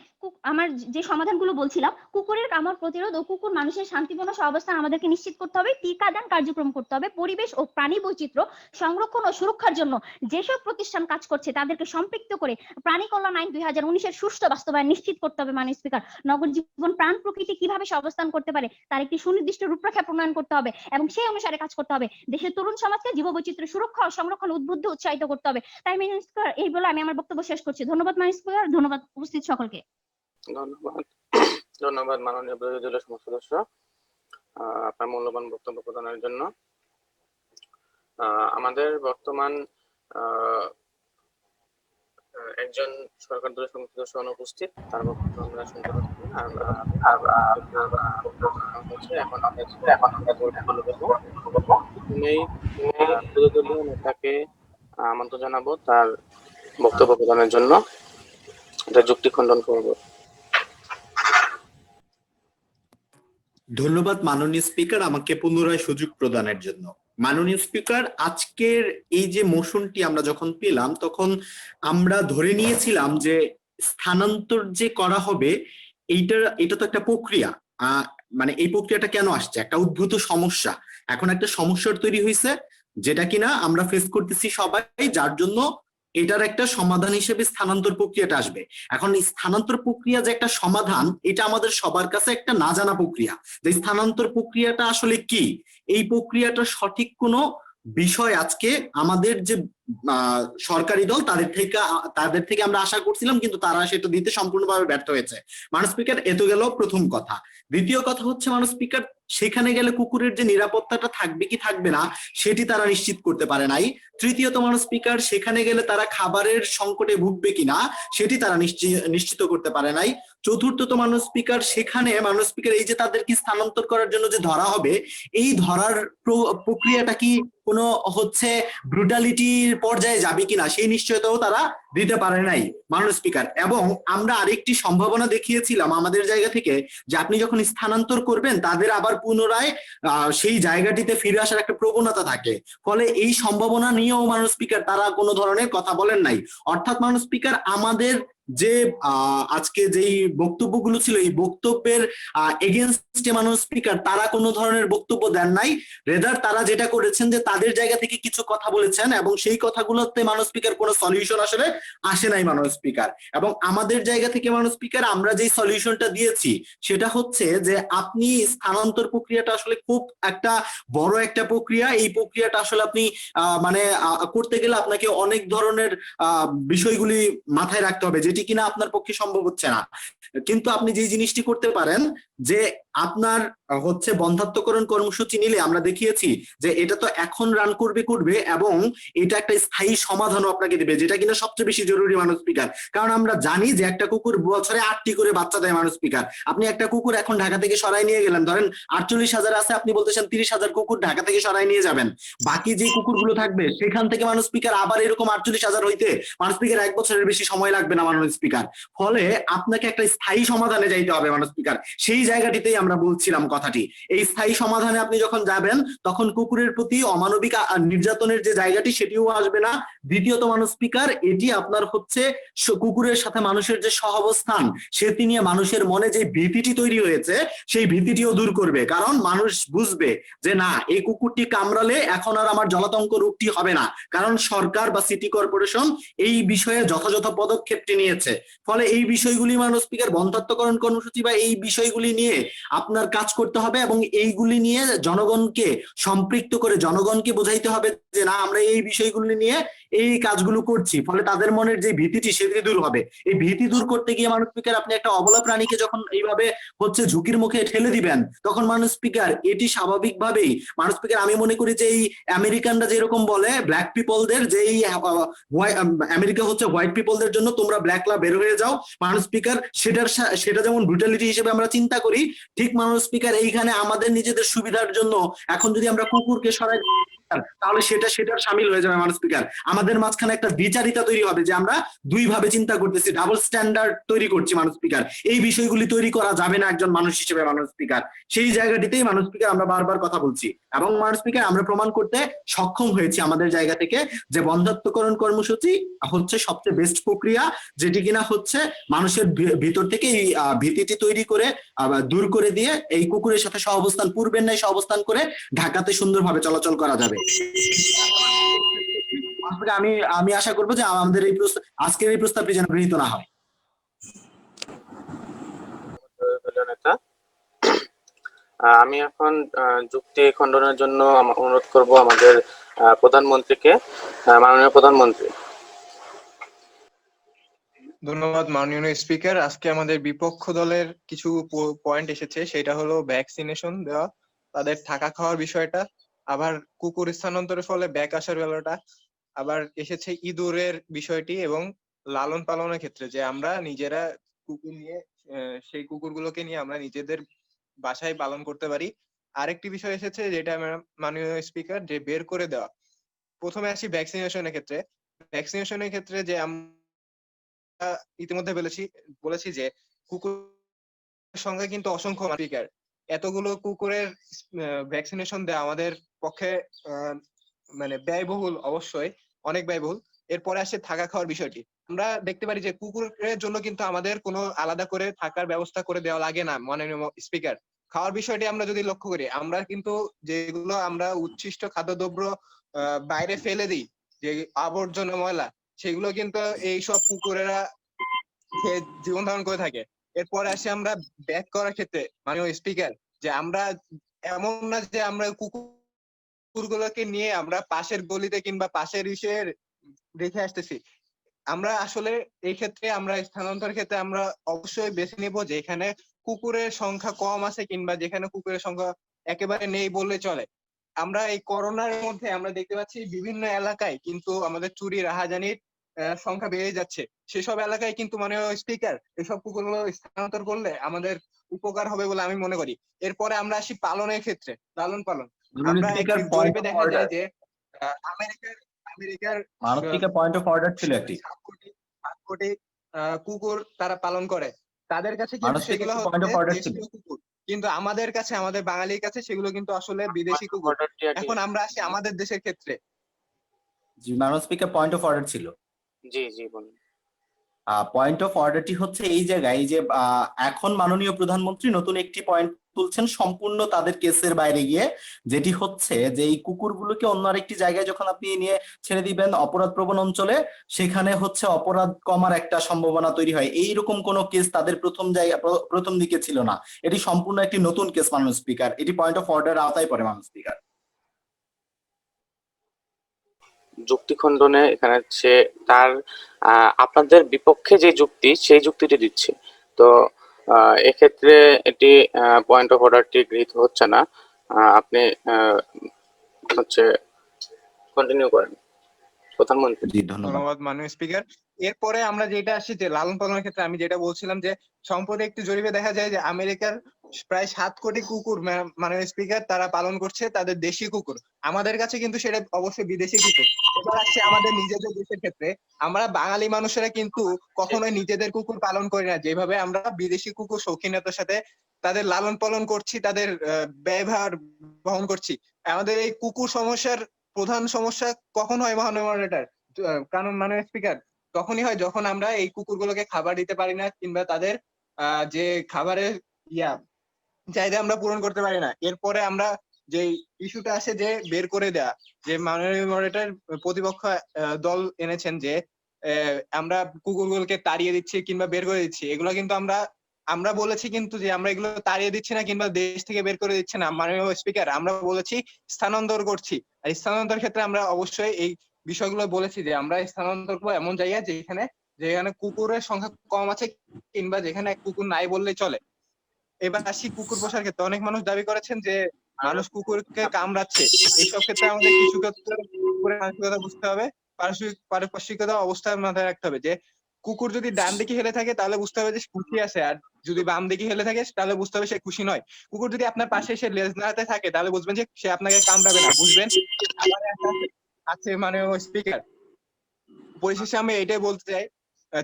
আমার যে সমাধানগুলো বলছিলাম, কুকুরের কামড় প্রতিরোধ ও কুকুর মানুষের শান্তিপূর্ণ সহাবস্থান আমাদেরকে নিশ্চিত করতে হবে, টিকাদান কার্যক্রম করতে হবে, পরিবেশ ও প্রাণী বৈচিত্র্য সংরক্ষণ ও সুরক্ষার জন্য যেসব প্রতিষ্ঠান কাজ করছে তাদেরকে সম্পৃক্ত করে প্রাণী কল্যাণ আইন 2019-এর সুষ্ঠু বাস্তবায়ন নিশ্চিত করতে হবে। মাননীয় স্পিকার, নগর জীবন প্রাণ প্রকৃতি কিভাবে সহাবস্থান করতে পারে তার একটি সুনির্দিষ্ট রূপরেখা প্রণয়ন করতে হবে এবং সেই অনুসারে কাজ করতে হবে। দেশের তরুণ সমাজকে জীববৈচিত্র্য সুরক্ষা ও সংরক্ষণ উদ্বুদ্ধ উৎসাহিত করতে হবে। তাই মাননীয় স্পিকার, এই বলে আমি আমার বক্তব্য শেষ করছি। ধন্যবাদ মাননীয় স্পিকার, ধন্যবাদ উপস্থিত সকলকে। ধন্যবাদ মাননীয় বিরোধী দলের সমস্ত সদস্য আপনার মূল্যবান বক্তব্য প্রদানের জন্য। আমাদের বর্তমান একজন সরকার দলের সংসদ সদস্য অনুপস্থিত, তার বক্তব্য আমরা শুনতে পাচ্ছি না। এখন আমরা বিরোধী দলীয় নেতাকে আমন্ত্রণ জানাবো তার বক্তব্য প্রদানের জন্য। এটা যুক্তি খণ্ডন করব। ধন্যবাদ মাননীয় স্পিকার আমাকে পুনরায় সুযোগ প্রদানের জন্য। মাননীয় স্পিকার, আজকের এই যে মোশনটি আমরা যখন পেলাম তখন আমরা ধরে নিয়েছিলাম যে স্থানান্তর যে করা হবে এটা তো একটা প্রক্রিয়া। মানে এই প্রক্রিয়াটা কেন আসছে, একটা উদ্ভূত সমস্যা, এখন একটা সমস্যার তৈরি হয়েছে যেটা কিনা আমরা ফেস করতেছি সবাই, যার জন্য এটার একটা সমাধান হিসেবে স্থানান্তর প্রক্রিয়াটা আসবে। এখন এই স্থানান্তর প্রক্রিয়া যে একটা সমাধান, এটা আমাদের সবার কাছে একটা না জানা প্রক্রিয়া। যে স্থানান্তর প্রক্রিয়াটা আসলে কি, এই প্রক্রিয়াটা সঠিক কোনো বিষয় আজকে আমাদের যে সরকারি দল তাদের থেকে আমরা আশা করছিলাম, কিন্তু তারা সেটা দিতে সম্পূর্ণভাবে ব্যর্থ হয়েছে। মাননীয় স্পিকার, এ তো গেল প্রথম কথা। দ্বিতীয় কথা হচ্ছে মাননীয় স্পিকার, সেখানে গেলে কুকুরের যে নিরাপত্তাটা থাকবে কি থাকবে না সেটি তারা নিশ্চিত করতে পারে নাই। তৃতীয়ত মাননীয় স্পিকার, সেখানে গেলে তারা খাবারের সংকটে ভুগবে কিনা সেটি তারা নিশ্চিত করতে পারে নাই। চতুর্থত মাননীয় স্পিকার, সেখানে মাননীয় স্পিকার এই যে তাদেরকে স্থানান্তর করার জন্য যে ধরা হবে, এই ধরার প্রক্রিয়াটা কি কোনো হচ্ছে ব্রুটালিটির পর্যায়ে যাবে কিনা সেই নিশ্চয়তাও তারা দিতে পারে নাই মাননীয় স্পিকার। এবং আমরা আরেকটি সম্ভাবনা দেখিয়েছিলাম আমাদের জায়গা থেকে, যে আপনি যখন স্থানান্তর করবেন তাদের আবার পুনরায় সেই জায়গাটিতে ফিরে আসার একটা প্রবণতা থাকে। ফলে এই সম্ভাবনা নিয়েও মাননীয় স্পিকার তারা কোনো ধরনের কথা বলেন নাই। অর্থাৎ মাননীয় স্পিকার, আমাদের যে আজকে যেই বক্তব্যগুলো ছিল, এই বক্তব্যের এগেনস্টে মাননীয় স্পিকার তারা কোনো ধরনের বক্তব্য দেন নাই। রেদার তারা যেটা করেছেন যে তাদের জায়গা থেকে কিছু কথা বলেছেন, এবং সেই কথাগুলোতে মাননীয় স্পিকার কোনো সলিউশন আসলে আসে নাই মাননীয় স্পিকার। এবং আমাদের জায়গা থেকে মাননীয় স্পিকার আমরা যেই সলিউশনটা দিয়েছি সেটা হচ্ছে যে আপনি স্থানান্তর প্রক্রিয়াটা আসলে খুব একটা বড় একটা প্রক্রিয়া। এই প্রক্রিয়াটা আসলে আপনি মানে করতে গেলে আপনাকে অনেক ধরনের বিষয়গুলি মাথায় রাখতে হবে, যেটি কিনা আপনার পক্ষে সম্ভব হচ্ছে না। কিন্তু আপনি যে জিনিসটি করতে পারেন, যে আপনার হচ্ছে বন্ধাত্মকরণ কর্মসূচি নিলে আমরা দেখিয়েছি যে এটা তো এখন রান করবে এবং এটা একটা স্থায়ী সমাধানও আপনাকে দেবে, যেটা কিনা সবচেয়ে বেশি জরুরি মাননীয় স্পিকার। কারণ আমরা জানি যে একটা কুকুর বছরে 8টি করে বাচ্চা দেয় মাননীয় স্পিকার। আপনি একটা কুকুর এখন ঢাকা থেকে সরাই নিয়ে গেলেন, ধরেন 48,000 আছে, আপনি বলতেছেন 30,000 কুকুর ঢাকা থেকে সরাই নিয়ে যাবেন, বাকি যে কুকুরগুলো থাকবে সেখান থেকে মাননীয় স্পিকার আবার এরকম 48,000 হইতে মাননীয় স্পিকার 1 বছরের বেশি সময় লাগবে না মাননীয় স্পিকার। ফলে আপনাকে একটা স্থায়ী সমাধানে যাইতে হবে মাননীয় স্পিকার। সেই জায়গাটিতেই আমরা বলছিলাম কথাটি, এই স্থায়ী সমাধানে আপনি যখন যাবেন তখন কুকুরের প্রতি অমানবিক নির্যাতনের যে জায়গাটি সেটিও আসবে না। দ্বিতীয়ত মাননীয় স্পিকার, এটি আপনার হচ্ছে কুকুরের সাথে মানুষের যে সহাবস্থান সেটি নিয়ে মানুষের মনে যে ভীতিটি তৈরি হয়েছে সেই ভীতিটিও দূর করবে। কারণ মানুষ বুঝবে যে না, এই কুকুরটি কামড়ালে এখন আর আমার জলাতঙ্ক রোগটি হবে না, কারণ সরকার বা সিটি কর্পোরেশন এই বিষয়ে যথাযথ পদক্ষেপটি নিয়েছে। ফলে এই বিষয়গুলি মাননীয় স্পিকার বন্ধাত্মকরণ কর্মসূচি বা এই বিষয়গুলি নিয়ে আপনার কাজ করতে হবে, এবং এইগুলি নিয়ে জনগণকে সম্পৃক্ত করে জনগণকে বোঝাইতে হবে যে না, আমরা এই বিষয়গুলি নিয়ে এই কাজগুলো করছি। ফলে তাদের মনের যে ভীতিটি সেটি দূর হবে। এই ভীতি দূর করতে গিয়ে মাননীয় স্পিকার আপনি একটা অবলা প্রাণীকে যখন এইভাবে হচ্ছে ঝুঁকির মুখে ঠেলে দিবেন, তখন মাননীয় স্পিকার এটি স্বাভাবিকভাবেই মাননীয় স্পিকার আমি মনে করি যে এই আমেরিকানরা যেরকম বলে ব্ল্যাক পিপলদের, যে এই আমেরিকা হচ্ছে হোয়াইট পিপলদের জন্য, তোমরা ব্ল্যাকরা বের হয়ে যাও মাননীয় স্পিকার, সেটা যেমন ব্রুটালিটি হিসেবে আমরা চিন্তা করি, ঠিক মাননীয় স্পিকার এইখানে আমাদের নিজেদের সুবিধার জন্য এখন যদি আমরা কুকুরকে সরাই তাহলে সেটার সামিল হয়ে যাবে মাননীয় স্পিকার। আমাদের মাঝখানে একটা দ্বিচারিতা তৈরি হবে যে আমরা দুই ভাবে চিন্তা করতেছি, ডাবল স্ট্যান্ডার্ড তৈরি করছি মাননীয় স্পিকার। এই বিষয়গুলি তৈরি করা যাবে না একজন মানুষ হিসেবে মাননীয় স্পিকার। সেই জায়গাটিতেই মাননীয় স্পিকার আমরা বারবার কথা বলছি, এবং মাননীয় স্পিকার আমরা প্রমাণ করতে সক্ষম হয়েছি আমাদের জায়গা থেকে যে বন্ধাত্মকরণ কর্মসূচি হচ্ছে সবচেয়ে বেস্ট প্রক্রিয়া, যেটি কিনা হচ্ছে মানুষের ভিতর থেকে এই ভীতিটি তৈরি করে দূর করে দিয়ে এই কুকুরের সাথে সহাবস্থান, পূর্বের ন্যায় সহাবস্থান করে ঢাকাতে সুন্দরভাবে চলাচল করা যাবে। আমি আশা করবো যে আমাদের এই আজকের এই প্রস্তাবটি যেন গৃহীত না হয়। আমি এখন যুক্তি খণ্ডনের জন্য অনুরোধ করব আমাদের প্রধানমন্ত্রীকে। মাননীয় প্রধানমন্ত্রী। ধন্যবাদ মাননীয় স্পিকার। আজকে আমাদের বিপক্ষ দলের কিছু পয়েন্ট এসেছে, সেটা হলো ভ্যাকসিনেশন দেওয়া, তাদের থাকা খাওয়ার বিষয়টা, আবার কুকুর স্থানান্তরের ফলে ব্যাক আসার বেলাটা, আবার এসেছে ইঁদুরের বিষয়টি, এবং লালন পালনের ক্ষেত্রে যে আমরা নিজেরা কুকুর নিয়ে সেই কুকুরগুলোকে নিয়ে আমরা নিজেদের বাসায় পালন করতে পারি। আরেকটি বিষয় এসেছে যেটা মাননীয় স্পিকার, যে বের করে দেওয়া। প্রথমে আসি ভ্যাকসিনেশনের ক্ষেত্রে। ভ্যাকসিনেশনের ক্ষেত্রে যে আমরা ইতিমধ্যে বলেছি যে কুকুরের সংখ্যা কিন্তু অসংখ্য, স্পিকার। এতগুলো কুকুরের ভ্যাকসিনেশন দেওয়া আমাদের পক্ষে মানে ব্যয়বহুল, অবশ্যই অনেক ব্যয়বহুল। এরপরে আসে থাকা খাওয়ার বিষয়টি। আমরা দেখতে পারি যে কুকুরের জন্য কিন্তু আমাদের কোনো আলাদা করে থাকার ব্যবস্থা করে দেওয়া লাগে না মাননীয় স্পিকার, খাওয়ার বিষয়টি আমরা যদি লক্ষ্য করি, আমরা কিন্তু যেগুলো আমরা উচ্ছিষ্ট খাদ্যদ্রব্য বাইরে ফেলে দিই, যে আবর্জনা ময়লা, সেগুলো কিন্তু এইসব কুকুরেরা খেয়ে জীবন ধারণ করে থাকে। এরপরে আসি আমরা ব্যাক করার ক্ষেত্রে, মাননীয় স্পিকার, যে আমরা এমন না যে আমরা কুকুরগুলোকে নিয়ে আমরা পাশের গলিতে কিংবা পাশের রেখে আসতেছি। আমরা আসলে এই ক্ষেত্রে আমরা স্থানান্তরের ক্ষেত্রে আমরা অবশ্যই বেছে নিব যে এখানে কুকুরের সংখ্যা কম আছে কিংবা যেখানে কুকুরের সংখ্যা একেবারে নেই বললে চলে। আমরা এই করোনার মধ্যে আমরা দেখতে পাচ্ছি বিভিন্ন এলাকায় কিন্তু আমাদের চুরি রাহাজানির সংখ্যা বেড়ে যাচ্ছে। সেসব এলাকায় কিন্তু মাননীয় স্পিকার এসব কুকুরগুলো স্থানান্তর করলে আমাদের উপকার হবে বলে আমি মনে করি। এরপরে আমরা আসি পালনের ক্ষেত্রে, লালন পালন। আমরা স্পিকার একটি পয়েন্ট জরিপে অফ দেখা অর্ডার, যায় যে আমেরিকার আমেরিকার স্পিকার পয়েন্ট অফ অর্ডার ছিল একটি। 7 কোটি কুকুর তারা পালন করে। তাদের কাছে কিন্তু সেগুলো পয়েন্ট অফ হচ্ছে অর্ডার ছিল। দেশীয় কুকুর, কিন্তু আমাদের কাছে, আমাদের বাঙালির কাছে সেগুলো কিন্তু আসলে বিদেশি কুকুর। অর্ডারটি আগে এখন আমরা আসি আমাদের দেশের ক্ষেত্রে। জি মাননীয় স্পিকার, পয়েন্ট অফ অর্ডার ছিল। জি জি বলুন। পয়েন্ট অফ অর্ডারটি হচ্ছে এই জায়গায়, এই যে এখন মাননীয় প্রধানমন্ত্রী নতুন একটি পয়েন্ট তুলছেন সম্পূর্ণ তাদের কেসের বাইরে গিয়ে, যেটি হচ্ছে যে এই কুকুরগুলোকে অন্য আরেকটি জায়গায় যখন আপনি নিয়ে ছেড়ে দিবেন অপরাধ প্রবণ অঞ্চলে, সেখানে হচ্ছে অপরাধ কমার একটা সম্ভাবনা তৈরি হয়। এইরকম কোন কেস তাদের প্রথম দিকে ছিল না। এটি সম্পূর্ণ একটি নতুন কেস মাননীয় স্পিকার, এটি পয়েন্ট অফ অর্ডার আওতায় পড়ে মাননীয় স্পিকার। যুক্তি খণ্ডনে এখানে হচ্ছে তার আপনাদের বিপক্ষে যে যুক্তি সেই যুক্তিটি দিচ্ছে। তো এক্ষেত্রে এটি পয়েন্ট অফ অর্ডারটি গৃহীত হচ্ছে না। আপনি হচ্ছে কন্টিনিউ করেন প্রধানমন্ত্রী। জি ধন্যবাদ। ধন্যবাদ মাননীয় স্পিকার। এরপরে আমরা যেটা আসি যে লালন পালনের ক্ষেত্রে আমি যেটা বলছিলাম যে সম্প্রতি একটি জরিপে দেখা যায় যে আমেরিকার প্রায় 7 কোটি কুকুর মাননীয় স্পিকার তারা পালন করছে তাদের দেশি কুকুর। আমাদের কাছে কিন্তু সেটা অবশ্যই বিদেশি কুকুর। এবার আসছে আমাদের নিজেদের দেশের ক্ষেত্রে, আমরা বাঙালি মানুষেরা কিন্তু কখনোই নিজেদের কুকুর পালন করি না, যেভাবে আমরা বিদেশি কুকুর শৌখিনতার সাথে তাদের লালন পালন করছি, তাদের ব্যবহার বহন করছি। আমাদের এই কুকুর সমস্যার প্রধান সমস্যা কখন হয় মহানগর মডারেটর? কারণ মাননীয় স্পিকার, তখনই হয় যখন আমরা এই কুকুরগুলোকে খাবার দিতে পারি না কিংবা তাদের যে খাবারের চাহিদা আমরা পূরণ করতে পারি না। এরপরে আমরা যে ইস্যুটা আসে যে বের করে দেয়া, যে মাননীয় মডারেটর প্রতিপক্ষ দল এনেছেন যে আমরা কুকুরগুলোকে তাড়িয়ে দিচ্ছি কিংবা বের করে দিচ্ছি, এগুলো কিন্তু আমরা বলেছি কিন্তু যে আমরা এগুলো তাড়িয়ে দিচ্ছি না কিংবা দেশ থেকে বের করে দিচ্ছি না মাননীয় স্পিকার, আমরা বলেছি স্থানান্তর করছি। আর স্থানান্তর ক্ষেত্রে আমরা অবশ্যই এই বিষয়গুলো বলেছি যে আমরা স্থানান্তর করবো এমন জায়গায় যেখানে কুকুরের সংখ্যা কম আছে কিংবা যেখানে কুকুর নাই বললেই চলে। এবার আসি কুকুর পোষার ক্ষেত্রে, অনেক মানুষ দাবি করেছেন যে মানুষ কুকুরকে কামড়াচ্ছে। এইসব ক্ষেত্রে আমাদের কিছু ক্ষেত্রে কুকুরের মানসিকতা বুঝতে হবে, পারিপার্শ্বিকতা অবস্থার মাথায় রাখতে হবে যে কুকুর যদি ডান দিকে হেলে থাকে তাহলে বুঝতে হবে যে খুশি আছে, আর যদি বাম দিকে হেলে থাকে তাহলে বুঝতে হবে সে খুশি নয়। কুকুর যদি আপনার পাশে এসে লেজ নাড়াতে থাকে তাহলে বুঝবেন যে সে আপনাকে কামড়াবে না, বুঝবেন। আবার একটা আছে মানে স্পিকার, পরিশেষে আমি এটাই বলতে চাই,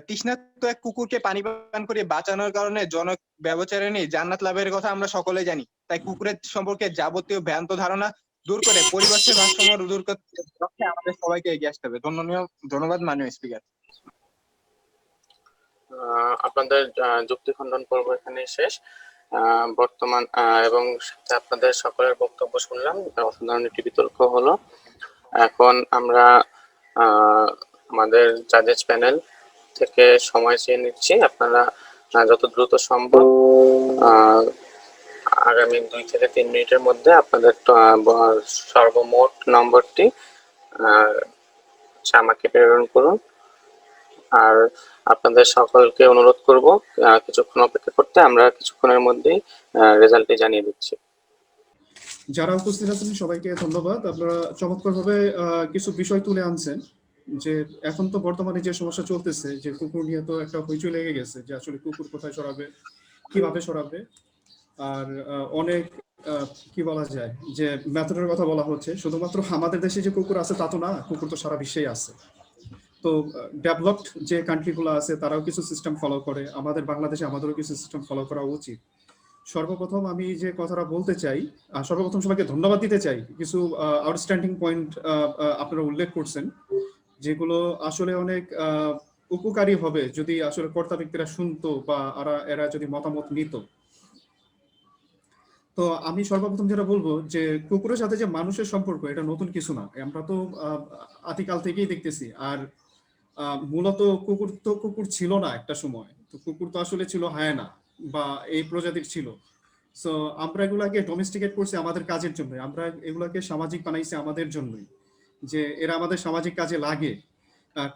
তৃষ্ণার্ত এক কুকুরকে পানি পান করিয়ে বাঁচানোর কারণে জনক ব্যবচারিণী জান্নাত লাভের কথা আমরা সকলে জানি। তাই কুকুরের সম্পর্কে যাবতীয় ভ্রান্ত ধারণা দূর করে পরিবেশের ভারসাম্য দূর করতে লক্ষ্যে আমাদের সবাইকে এগিয়ে আসতে হবে। ধন্যবাদ মাননীয় স্পিকার। আপনাদের যুক্তি খণ্ডন পর্ব এখানে শেষ। বর্তমান এবং সাথে আপনাদের সকলের বক্তব্য শুনলাম, অসাধারণ একটি বিতর্ক হলো। এখন আমরা আমাদের জাজেস প্যানেল থেকে সময় চেয়ে নিচ্ছি। আপনারা যত দ্রুত সম্ভব আগামী 2 থেকে 3 মিনিটের মধ্যে আপনাদের সর্বমোট নম্বরটি আমাকে প্রেরণ করুন। আর আপনাদের সকলকে অনুরোধ করব কিছুক্ষণ অপেক্ষা করতে, আমরা কিছুক্ষণের মধ্যেই রেজাল্টটি জানিয়ে দিচ্ছি। যারা উপস্থিত আছেন সবাইকে ধন্যবাদ। আপনারা চমৎকারভাবে কিছু বিষয় তুলে আনছেন, যে এখন তো বর্তমানে যে সমস্যা চলতেছে যে কুকুর নিয়ে তো একটা হইচই লেগে গেছে যে আসলে কুকুর কোথায় সরাবে, কিভাবে সরাবে। আর অনেক কি বলা যায় যে মেথডের কথা বলা হচ্ছে। শুধুমাত্র আমাদের দেশে যে কুকুর আছে তা তো না, কুকুর তো সারা বিশ্বেই আছে। তো ডেভেলপড যে কান্ট্রিগুলো আছে তারাও কিছু সিস্টেম ফলো করে, আমাদের বাংলাদেশে আমাদেরও কিছু সিস্টেম ফলো করা উচিত। সর্বপ্রথম আমি যে কথাটা বলতে চাই, সর্বপ্রথম সবাইকে ধন্যবাদ দিতে চাই। কিছু আউটস্ট্যান্ডিং পয়েন্ট আপনারা উল্লেখ করছেন, যেগুলো আসলে অনেক উপকারী হবে যদি আসলে কর্তা ব্যক্তিরা শুনতো বা এরা যদি মতামত নিত। তো আমি সর্বপ্রথম যেটা বলবো যে কুকুরের সাথে যে মানুষের সম্পর্ক এটা নতুন কিছু না, আমরা তো আদিকাল থেকেই দেখতেছি। আর মূলত কুকুর ছিল না একটা সময়, তো কুকুর তো আসলে ছিল হায়ানা বা এই প্রজাতির ছিল। সো আমরা এগুলাকে ডোমেস্টিকেট করছি আমাদের কাজের জন্য, আমরা এগুলাকে সামাজিক বানাইছি আমাদের জন্যই, যে এরা আমাদের সামাজিক কাজে লাগে।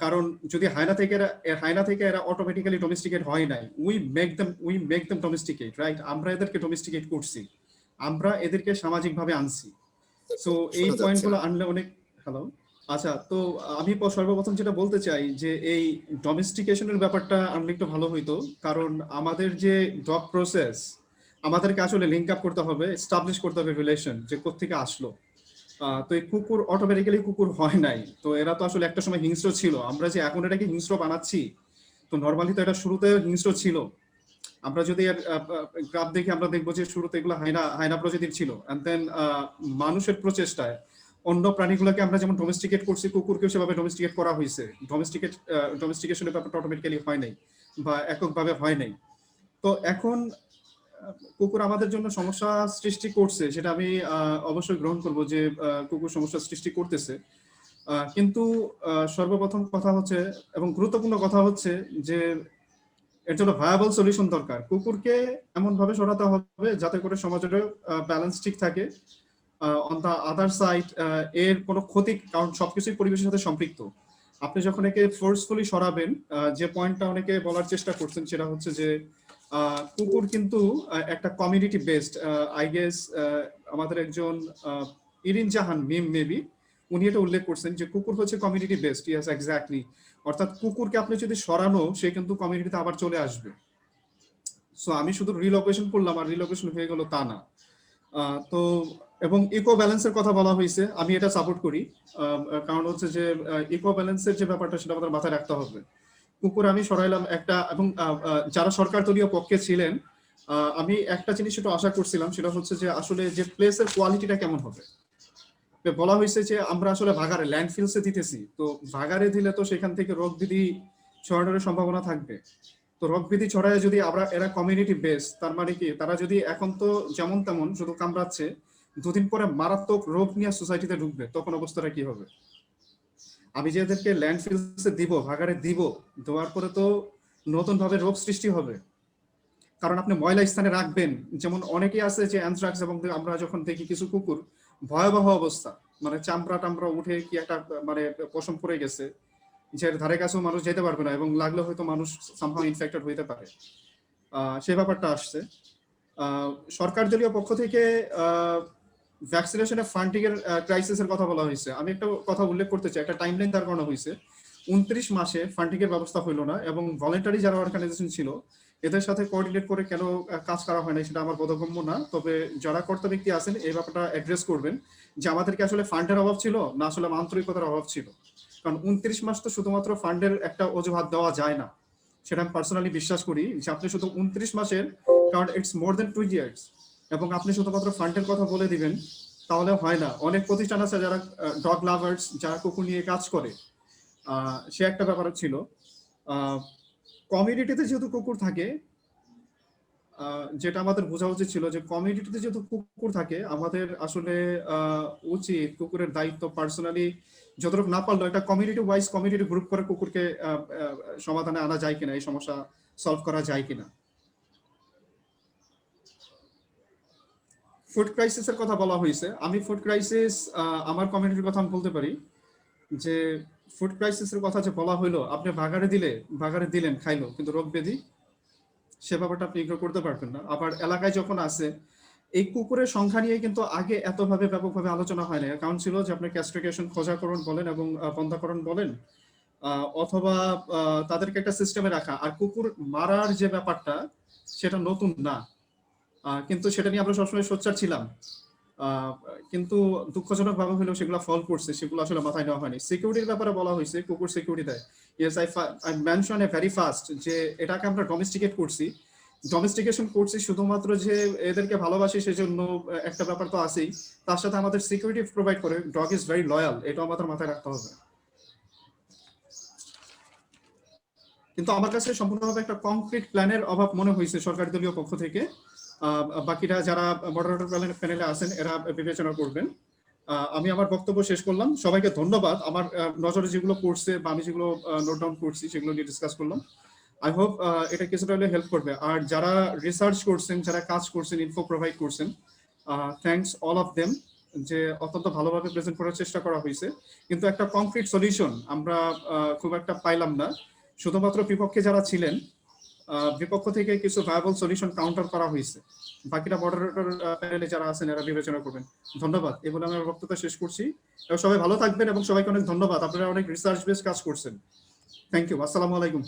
কারণ যদি হায়না থেকে এরা অটোমেটিক্যালি ডোমেস্টিকেট হয় নাই, উই মেক দেম ডোমেস্টিকেট, রাইট? আমরা এদেরকে ডোমেস্টিকেট করছি, আমরা এদেরকে সামাজিকভাবে আনছি। সো এই শোনা যাচ্ছে পয়েন্টগুলো না। আনলে অনেক হ্যালো। আচ্ছা, তো আমি সর্বপ্রথম যেটা বলতে চাই যে এই ডোমেস্টিকেশনের ব্যাপারটা আনলে একটু ভালো হইতো, কারণ আমাদের যে ডগ প্রসেস, আমাদেরকে আসলে লিঙ্ক আপ করতে হবে, এস্টাবলিশ করতে হবে রিলেশন, যে কোত্থেকে আসলো। তো এই কুকুর অটোমেটিক্যালি কুকুর হয় নাই, তো এরা তো আসলে একটা সময় হিংস্র ছিল। আমরা যে এখন এটাকে হিংস্র বানাচ্ছি, তো নর্মালি তো এটা শুরুতে হিংস্র ছিল। আমরা যদি গ্রাফ দেখি আমরা দেখবো যে শুরুতে এগুলো হায়না প্রজাতির ছিল, এন্ড দেন মানুষের প্রচেষ্টায় অন্য প্রাণীগুলোকে আমরা যেমন ডোমেস্টিকেট করছি, কুকুরকেও সেভাবে ডোমেস্টিকেট করা হয়েছে। ডোমেস্টিকেশনের ব্যাপারটা অটোমেটিক্যালি হয় নাই বা এককভাবে হয় নাই। তো এখন কুকুর আমাদের জন্য সমস্যা সৃষ্টি করছে, সেটা আমি অবশ্যই গ্রহণ করব যে কুকুর সমস্যা সৃষ্টি করতেছে। কিন্তু সর্বপ্রথম কথা হচ্ছে এবং গুরুত্বপূর্ণ কথা হচ্ছে যে এর জন্য ভায়াবল সলিউশন দরকার। কুকুরকে এমন ভাবে সরাতে হবে যাতে করে সমাজের ব্যালেন্স ঠিক থাকে। অন দা আদার সাইড এর কোনো ক্ষতি, কারণ সবকিছুই পরিবেশের সাথে সম্পৃক্ত। আপনি যখন একে ফোর্সফুলি সরাবেন, যে পয়েন্টটা অনেকে বলার চেষ্টা করছেন সেটা হচ্ছে যে কুকুর কিন্তু একটা কমিউনিটি বেসড, আই গেস আমাদের একজন ইরিন জাহান মিম মেবি উনি এটা উল্লেখ করছেন যে কুকুর হচ্ছে কমিউনিটি বেসড। Yes, exactly. অর্থাৎ কুকুরকে আপনি যদি সরানো, সে কিন্তু কমিউনিটিতে আবার চলে আসবে। সো আমি শুধু রিলোকেশন করলাম আর রিলোকেশন হয়ে গেল তা না। তো এবং ইকো ব্যালেন্সের কথা বলা হয়েছে, আমি এটা সাপোর্ট করি। কারণ হচ্ছে যে ইকো ব্যালেন্সের যে ব্যাপারটা সেটা আমাদের মাথায় রাখতে হবে। কুকুর আমি সরাইলাম একটা, এবং যারা সরকার দলীয় পক্ষে ছিলেন, আমি একটা জিনিস একটু আশা করছিলাম, সেটা হচ্ছে যে আসলে যে প্লেসের কোয়ালিটিটা কেমন হবে। বলা হয়েছে যে আমরা আসলে ভাগাড়ে ল্যান্ডফিলসে দিতেছি, তো ভাগাড়ে দিলে তো সেখান থেকে রোগ বিধি ছড়ানোর সম্ভাবনা থাকবে। তো রোগ বিধি ছড়ায় যদি এরা কমিউনিটি বেস, তার মানে কি তারা যদি এখন তো যেমন তেমন শুধু কামড়াচ্ছে, দুদিন পরে মারাত্মক রোগ নিয়ে সোসাইটিতে ঢুকবে, তখন অবস্থাটা কি হবে? আমি যে এদেরকে ল্যান্ডফিলসে দিব, ভাগাড়ে দিব, দেওয়ার পরে তো নতুন ভাবে রোগ সৃষ্টি হবে। কারণ আপনি ময়লা স্থানে রাখবেন, যেমন অনেকেই আছে যে অ্যানথ্রাক্স, এবং আমরা যখন দেখি কিছু কুকুর ভয়াবহ অবস্থা, মানে চামড়া টামড়া উঠে কি একটা মানে পশম পড়ে গেছে, যে ধারে কাছেও মানুষ যেতে পারবে না, এবং লাগলে হয়তো মানুষ সামহাউ ইনফেক্টেড হইতে পারে। সেই ব্যাপারটা আসছে। সরকার দলীয় পক্ষ থেকে ভ্যাকসিনেশনের ফান্ডিং এর ক্রাইসিসের কথা বলা হয়েছে। আমি একটা কথা উল্লেখ করতে চাই, একটা টাইমলাইন দাঁড় করানো হয়েছে। 29 মাসে ফান্ডিং এর ব্যবস্থা হইলো না, এবং ভলেন্টারি যারা অর্গানাইজেশন ছিল এদের সাথে কোঅর্ডিনেট করে কেন কাজ করা হয় না সেটা আমার বোধগম্য না। তবে যারা কর্তা ব্যক্তি আছেন এই ব্যাপারটা অ্যাড্রেস করবেন, যে আমাদেরকে আসলে ফান্ডের অভাব ছিল না আসলে আন্তরিকতার অভাব ছিল। কারণ 29 মাস তো শুধুমাত্র ফান্ডের একটা অজুহাত দেওয়া যায় না, সেটা আমি পার্সোনালি বিশ্বাস করি যে আপনি শুধু 29 মাসের, কারণ ইটস মোর দেন 2 ইয়ার্স, এবং আপনি শুধুমাত্র ফান্ডের কথা বলে দিবেন তাহলে হয় না। অনেক প্রতিষ্ঠান আছে যারা ডগ লাভার্স, যারা কুকুর নিয়ে কাজ করে, সে একটা ব্যাপার ছিল। কমিউনিটিতে যেহেতু কুকুর থাকে, যেটা আমাদের বোঝা উচিত ছিল যে কমিউনিটিতে যেহেতু কুকুর থাকে, আমাদের আসলে উচিত কুকুরের দায়িত্ব পার্সোনালি যতটুকু না পারলো একটা কমিউনিটি ওয়াইজ কমিউনিটি গ্রুপ করে কুকুরকে সমাধানে আনা যায় কিনা, এই সমস্যা সলভ করা যায় কিনা। ফুড ক্রাইসিসের কথা বলা হয়েছে। আমি ফুড ক্রাইসিস আমার কমিউনিটির কথা আমি বলতে পারি যে ফুড ক্রাইসিসের কথা যে বলা হইলো, আপনি ভাগাড়ে দিলেন খাইলো, কিন্তু রোগ ব্যাধি সে ব্যাপারটা আপনি ইগনোর করতে পারবেন না। আবার এলাকায় যখন আছে, এই কুকুরের সংখ্যা নিয়ে কিন্তু আগে এতভাবে ব্যাপকভাবে আলোচনা হয় না। কারণ ছিল যে আপনি ক্যাস্ট্রিকেশন খোঁজাকরণ বলেন এবং বন্ধাকরণ বলেন, অথবা তাদেরকে একটা সিস্টেমে রাখা। আর কুকুর মারার যে ব্যাপারটা সেটা নতুন না, কিন্তু সেটা নিয়ে আমরা সবসময় সোচ্চার ছিলাম। কিন্তু দুঃখজনক ভাবে হলেও সেগুলো ফল করছে, সেগুলো আসলে মাথায় নেওয়া হয়নি। সিকিউরিটির ব্যাপারে বলা হয়েছে কুকুর সিকিউরিটি দেয়। Yes, I mention a very fast যে এটাকে আমরা ডোমেস্টিকেট করছি। ডোমেস্টিকেশন করছি শুধুমাত্র যে এদেরকে ভালোবাসি সেজন্য, একটা ব্যাপার তো আছেই, তার সাথে আমাদের সিকিউরিটি প্রোভাইড করে। ডগ ইজ ভেরি লয়াল, এটা আমাদের মাথায় রাখতে হবে। কিন্তু আমার কাছে সম্পূর্ণভাবে একটা কংক্রিট প্ল্যানের অভাব মনে হয়েছে সরকারি দলীয় পক্ষ থেকে। বাকিরা যারা মডারেটর প্যানেলে আছেন এরা বিবেচনা করবেন। আমি আমার বক্তব্য শেষ করলাম। সবাইকে ধন্যবাদ। আমার নজরে যেগুলো পড়ছে বা আমি যেগুলো নোট ডাউন করছি সেগুলো নিয়ে ডিসকাস করলাম। আই হোপ এটা কিছুটা হলে হেল্প করবে। আর যারা রিসার্চ করছেন, যারা কাজ করছেন, ইনফো প্রোভাইড করছেন, থ্যাঙ্কস অল অফ দেম, যে অত্যন্ত ভালোভাবে প্রেজেন্ট করার চেষ্টা করা হয়েছে, কিন্তু একটা কংক্রিট সলিউশন আমরা খুব একটা পাইলাম না। শুধুমাত্র বিপক্ষে যারা ছিলেন, বিপক্ষ থেকে কিছু ভায়াবল সলিউশন কাউন্টার করা হয়েছে। বাকিটা মডারেটর প্যানেলে যারা আছেন এরা বিবেচনা করবেন। ধন্যবাদ। এই বলে আমার বক্তব্য শেষ করছি। এবং সবাই ভালো থাকবেন এবং সবাইকে অনেক ধন্যবাদ। আপনারা অনেক রিসার্চ বেস কাজ করছেন। Thank you. আসসালামু আলাইকুম।